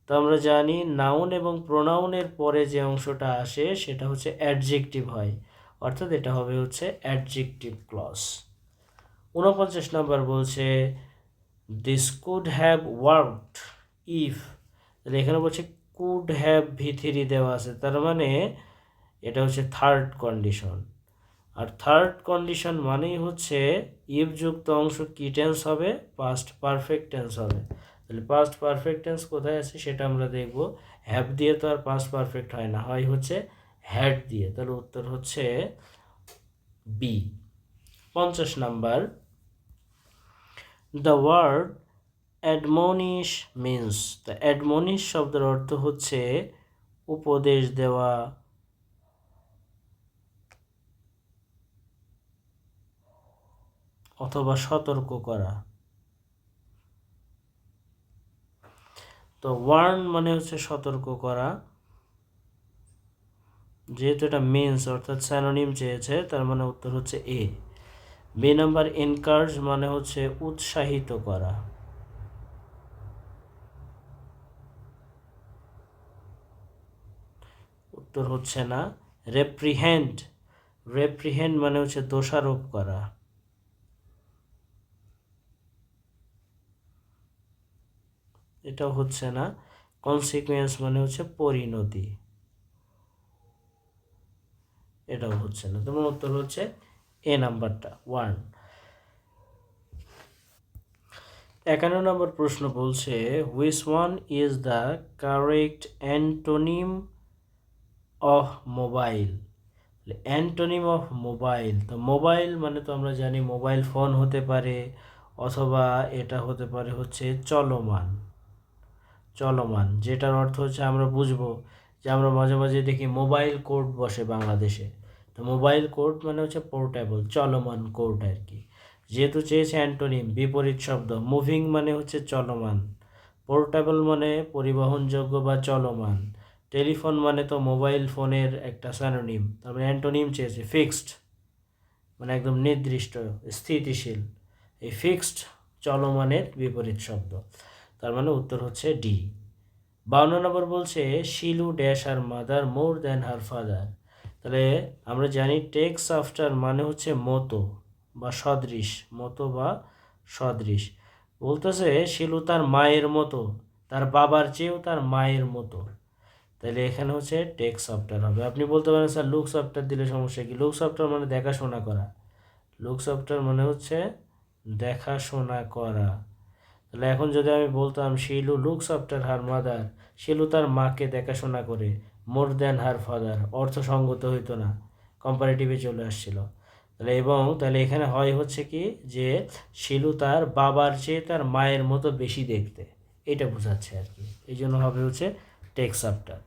তো আমরা জানি নাউন এবং প্রোনাউনের পরে যে অংশটা আসে সেটা হচ্ছে অ্যাডজেক্টিভ হয়, অর্থাৎ এটা হবে হচ্ছে অ্যাডজেক্টিভ ক্লজ। 49 নম্বর বলছে this could have worked if. তাহলে এখানে বলছে কুড হ্যাভ ভি3 দেওয়া আছে, তার মানে এটা হচ্ছে থার্ড কন্ডিশন। আর থার্ড কন্ডিশন মানেই হচ্ছে ইফ যুক্ত অংশ কি টেন্স হবে, পাস্ট পারফেক্ট টেন্স হবে। তাহলে পাস্ট পারফেক্ট টেন্স কোথায় আছে সেটা আমরা দেখব। হ্যাভ দিয়ে তো আর পাস্ট পারফেক্ট হয় না, হয় হচ্ছে হ্যাড দিয়ে। তাহলে উত্তর হচ্ছে বি। 50 নাম্বার, the word admonish means, the admonish শব্দের অর্থ হচ্ছে উপদেশ দেওয়া, অথবা সতর্ক করা। তো ওয়ার্ন মানে হচ্ছে সতর্ক করা, যেহেতু এটা মিন্স অর্থাৎ স্যানোনিম চেয়েছে, তার মানে উত্তর হচ্ছে এ। বি নাম্বার, এনকারেজ মানে হচ্ছে উৎসাহিত করা। উত্তর হচ্ছে না। রেপ্রিহেন্ড, রেপ্রিহেন্ড মানে হচ্ছে দোষারোপ করা। এটাও হচ্ছে না। কনসিকুয়েন্স মানে হচ্ছে পরিণতি। এটাও হচ্ছে না। তোমার উত্তর হচ্ছে এ নাম্বারটা, ওয়ান। 51 নম্বর প্রশ্ন বলছে, which one is the correct antonym of mobile. Antonym of mobile, তো মোবাইল মানে তো আমরা জানি মোবাইল ফোন হতে পারে, অথবা এটা হতে পারে হচ্ছে চলমান। চলমান যেটার অর্থ হচ্ছে আমরা বুঝবো যে আমরা মাঝে মাঝে দেখি মোবাইল কোর্ট বসে বাংলাদেশে। তো মোবাইল কোর্ট মানে হচ্ছে পোর্টেবল, চলমান কোর্ট আর কি। যেহেতু চেয়েছে অ্যান্টোনিম, বিপরীত শব্দ, মুভিং মানে হচ্ছে চলমান, পোর্টেবল মানে পরিবহনযোগ্য বা চলমান, টেলিফোন মানে তো মোবাইল ফোনের একটা স্যানোনিম, তারপরে অ্যান্টোনিম চেয়েছে ফিক্সড, মানে একদম নির্দিষ্ট স্থিতিশীল। এই ফিক্সড চলমানের বিপরীত শব্দ, তার মানে উত্তর হচ্ছে ডি। 52 নম্বর বলছে, Shilu dash her mother more than her father. তাহলে আমরা জানি টেক্স আফটার মানে হচ্ছে মতো বা সদৃশ, মতো বা সদৃশ। বলতেছে শিলু তার মায়ের মতো, তার বাবার চেয়েও তার মায়ের মতো। তাহলে এখানে হচ্ছে টেক্স আফটার হবে। আপনি বলতে পারেন স্যার লুকস আফটার দিলে সমস্যা কি? লুকস আফটার মানে দেখাশোনা করা, লুকস আফটার মানে হচ্ছে দেখাশোনা করা। তাহলে এখন যদি আমি বলতাম Shilu looks after her mother, Shilu তার মাকে দেখাশোনা করে, মোর দ্যান হার ফাদার, অর্থসঙ্গত হইতো না, কম্পারেটিভে চলে আসছিল। তাহলে এবং তাহলে এখানে হয় হচ্ছে কি যে শিলু তার বাবার চেয়ে তার মায়ের মতো বেশি দেখতে, এটা বোঝাচ্ছে আর কি। এই জন্য হবে হচ্ছে টেক্স আফটার।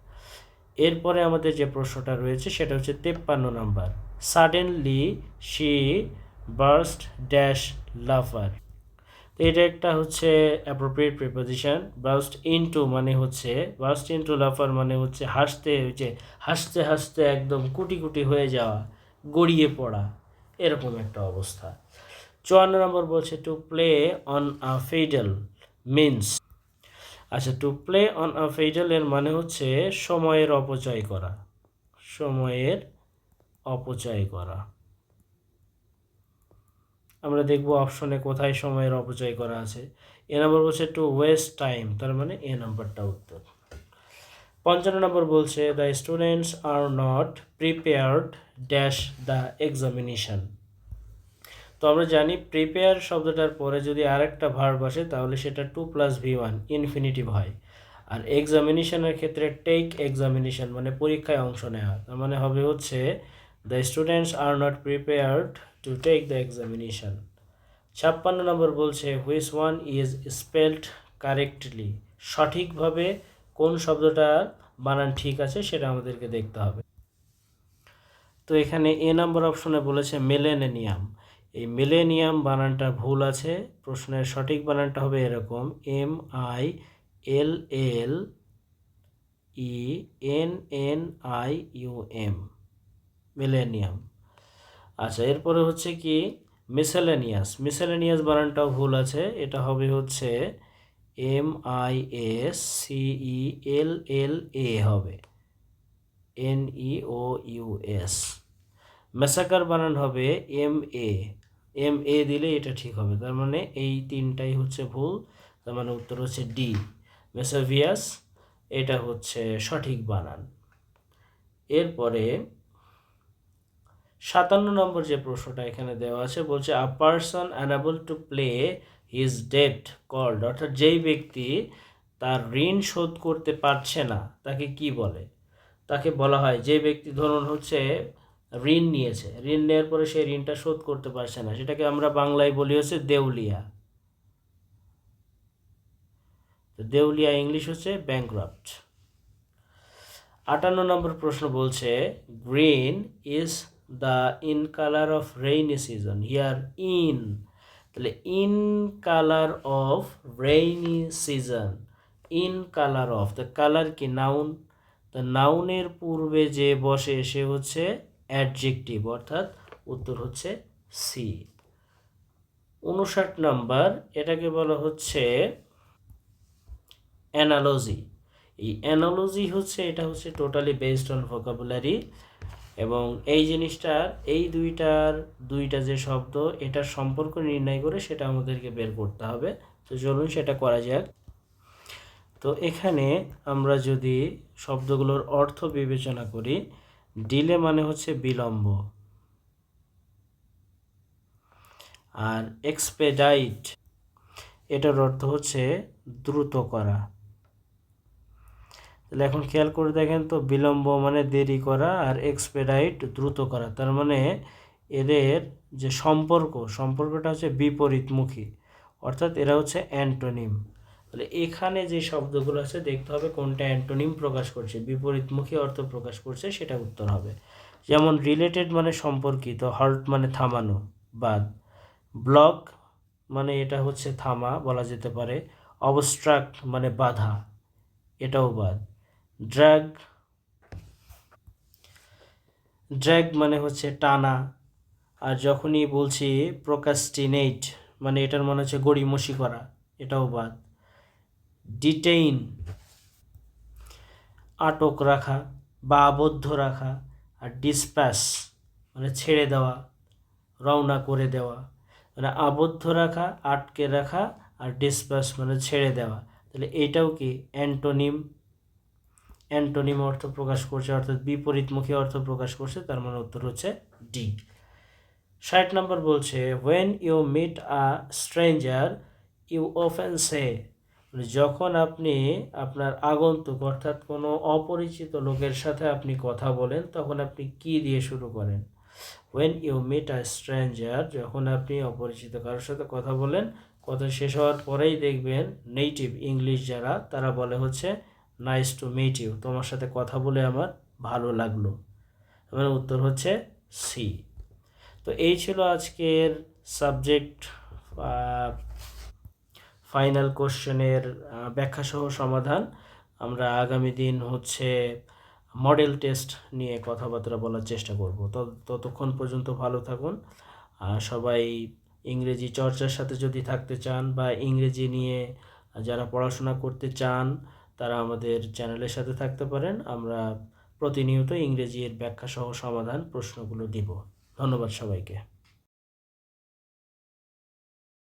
এরপরে আমাদের যে প্রশ্নটা রয়েছে সেটা হচ্ছে 53 number, suddenly she burst dash Lafarge. তো এটা একটা হচ্ছে অ্যাপ্রোপ্রিয়েট প্রিপোজিশন। বার্স্ট ইনটু মানে হচ্ছে, বার্স্ট ইনটু লাফার মানে হচ্ছে হাসতে, হচ্ছে হাসতে হাসতে একদম কুটি কুটি হয়ে যাওয়া, গড়িয়ে পড়া, এরকম একটা অবস্থা। 54 নম্বর বলছে, to play on a fiddle means. আচ্ছা, to play on a fiddle এর মানে হচ্ছে সময়ের অপচয় করা, সময়ের অপচয় করা। আমরা দেখব অপশনে কোথায় সময়ের অপচয় করা আছে। এ নম্বর বলছে টু ওয়েস্ট টাইম, তার মানে এ নাম্বারটা উত্তর। 55 নম্বর বলছে, the students are not prepared dash the examination. তো আমরা জানি প্রিপেয়ার শব্দটার পরে যদি আরেকটা ভার্ব আসে তাহলে সেটা 2+V1 ইনফিনিটিভ হয়। আর এক্সামিনেশনের ক্ষেত্রে টেক এক্সামিনেশন মানে পরীক্ষায় অংশ নেওয়া, তার মানে হবে হচ্ছে the students are not prepared to take the examination. 56 নম্বর বলছে, which one is spelled correctly. সঠিকভাবে কোন শব্দটার বানান ঠিক আছে সেটা আমাদেরকে দেখতে হবে। তো এখানে এ নাম্বার অপশনে বলেছে মেলেনিয়াম। এই মিলেনিয়াম বানানটা ভুল আছে। প্রশ্নের সঠিক বানানটা হবে এরকম, MILLENNIUM, মিলেনিয়াম। আচ্ছা, এরপরে হচ্ছে কি মিসেলেনিয়াস। মিসেলেনিয়াস বানানটাও ভুল আছে, এটা হবে হচ্ছে MISCELLA হবে, NEOUS। ম্যাসাকার বানান হবে MA দিলে এটা ঠিক হবে। তার মানে এই তিনটাই হচ্ছে ভুল, তার মানে উত্তর হচ্ছে ডি, মেসাভিয়াস, এটা হচ্ছে সঠিক বানান। এরপরে 57 নম্বর যে প্রশ্নটা এখানে দেওয়া আছে বলছে, a person unable to play his debt called, অর্থাৎ যেই ব্যক্তি তার ঋণ শোধ করতে পারছে না তাকে কি বলে? তাকে বলা হয়, যে ব্যক্তি ধরুন হচ্ছে ঋণ নিয়েছে, ঋণ নেওয়ার পরে সেই ঋণটা শোধ করতে পারছে না, সেটাকে আমরা বাংলায় বলি হচ্ছে দেউলিয়া। তো দেউলিয়া ইংলিশ হচ্ছে ব্যাংক্রাফট। 58 নম্বর প্রশ্ন বলছে, green is the in colour of rainy season here in. তাহলে in colour of rainy season, in colour of, the colour কি নাউন, তো নাউনের পূর্বে যে বসে সে হচ্ছে অ্যাডজেক্টিভ, অর্থাৎ উত্তর হচ্ছে সি। 59 নাম্বার, এটাকে বলা হচ্ছে অ্যানালজি। এই অ্যানালজি হচ্ছে, এটা হচ্ছে টোটালি বেসড অন ভোকাবুলারি, এবং এই জিনিসটার এই দুইটা যে শব্দ, এটার সম্পর্ক নির্ণয় করে সেটা আমাদেরকে বের করতে হবে। তো চলুন সেটা করা যাক। তো এখানে আমরা যদি শব্দগুলোর অর্থ বিবেচনা করি, ডিলে মানে হচ্ছে বিলম্ব, আর এক্সপেডাইট এটার অর্থ হচ্ছে দ্রুত করা। তাহলে এখন খেয়াল করে দেখেন তো, বিলম্ব মানে দেরি করা, আর এক্সপেডাইট দ্রুত করা, তার মানে এদের যে সম্পর্কটা হচ্ছে বিপরীতমুখী, অর্থাৎ এরা হচ্ছে অ্যান্টোনিম। তাহলে এখানে যে শব্দগুলো আছে দেখতে হবে কোনটা অ্যান্টোনিম প্রকাশ করছে, বিপরীতমুখী অর্থ প্রকাশ করছে, সেটা উত্তর হবে। যেমন রিলেটেড মানে সম্পর্কিত, হল্ট মানে থামানো, বাদ। ব্লক মানে এটা হচ্ছে থামা বলা যেতে পারে। অবস্ট্রাক্ট মানে বাধা, এটাও বাদ। ড্র্যাগ, ড্র্যাগ মানে হচ্ছে টানা। আর যখনই বলছি প্রোক্রাস্টিনেট, মানে এটার মানে হচ্ছে গড়িমসি করা, এটাও বাদ। ডিটেইন আটক রাখা বা আবদ্ধ রাখা। আর ডিসপ্যাস মানে ছেড়ে দেওয়া, রওনা করে দেওয়া। মানে আবদ্ধ রাখা, আটকে রাখা, আর ডিসপ্যাস মানে ছেড়ে দেওয়া। তাহলে এইটাও কি অ্যান্টোনিম, অ্যান্টোনিম অর্থ প্রকাশ করছে, অর্থাৎ বিপরীতমুখী অর্থ প্রকাশ করছে, তার মানে উত্তর হচ্ছে ডি। 60 নম্বর বলছে, when you meet a stranger you often say, যখন আপনি আপনার আগন্তুক অর্থাৎ কোনো অপরিচিত লোকের সাথে আপনি কথা বলেন তখন আপনি কি দিয়ে শুরু করেন? when you meet a stranger, যখন আপনি অপরিচিত কারোর সাথে কথা বলেন, কথা শেষ হওয়ার পরেই দেখবেন নেটিভ ইংলিশ যারা, তারা বলে হচ্ছে নাইস টু মিট ইউ, তোমার সাথে কথা বলে আমার ভালো লাগলো। আমার উত্তর হচ্ছে সি। তো এই ছিল আজকের সাবজেক্ট ফাইনাল কোশ্চেনের ব্যাখ্যাসহ সমাধান। আমরা আগামী দিন হচ্ছে মডেল টেস্ট নিয়ে কথাবার্তা বলার চেষ্টা করব। ততক্ষণ পর্যন্ত ভালো থাকুন। সবাই ইংরেজি চর্চার সাথে যদি থাকতে চান বা ইংরেজি নিয়ে যারা পড়াশোনা করতে চান, তারা আমাদের চ্যানেলের সাথে থাকতে পারেন। আমরা প্রতিনিয়ত ইংরেজির ব্যাখ্যাসহ সমাধান প্রশ্নগুলো দিব। ধন্যবাদ সবাইকে।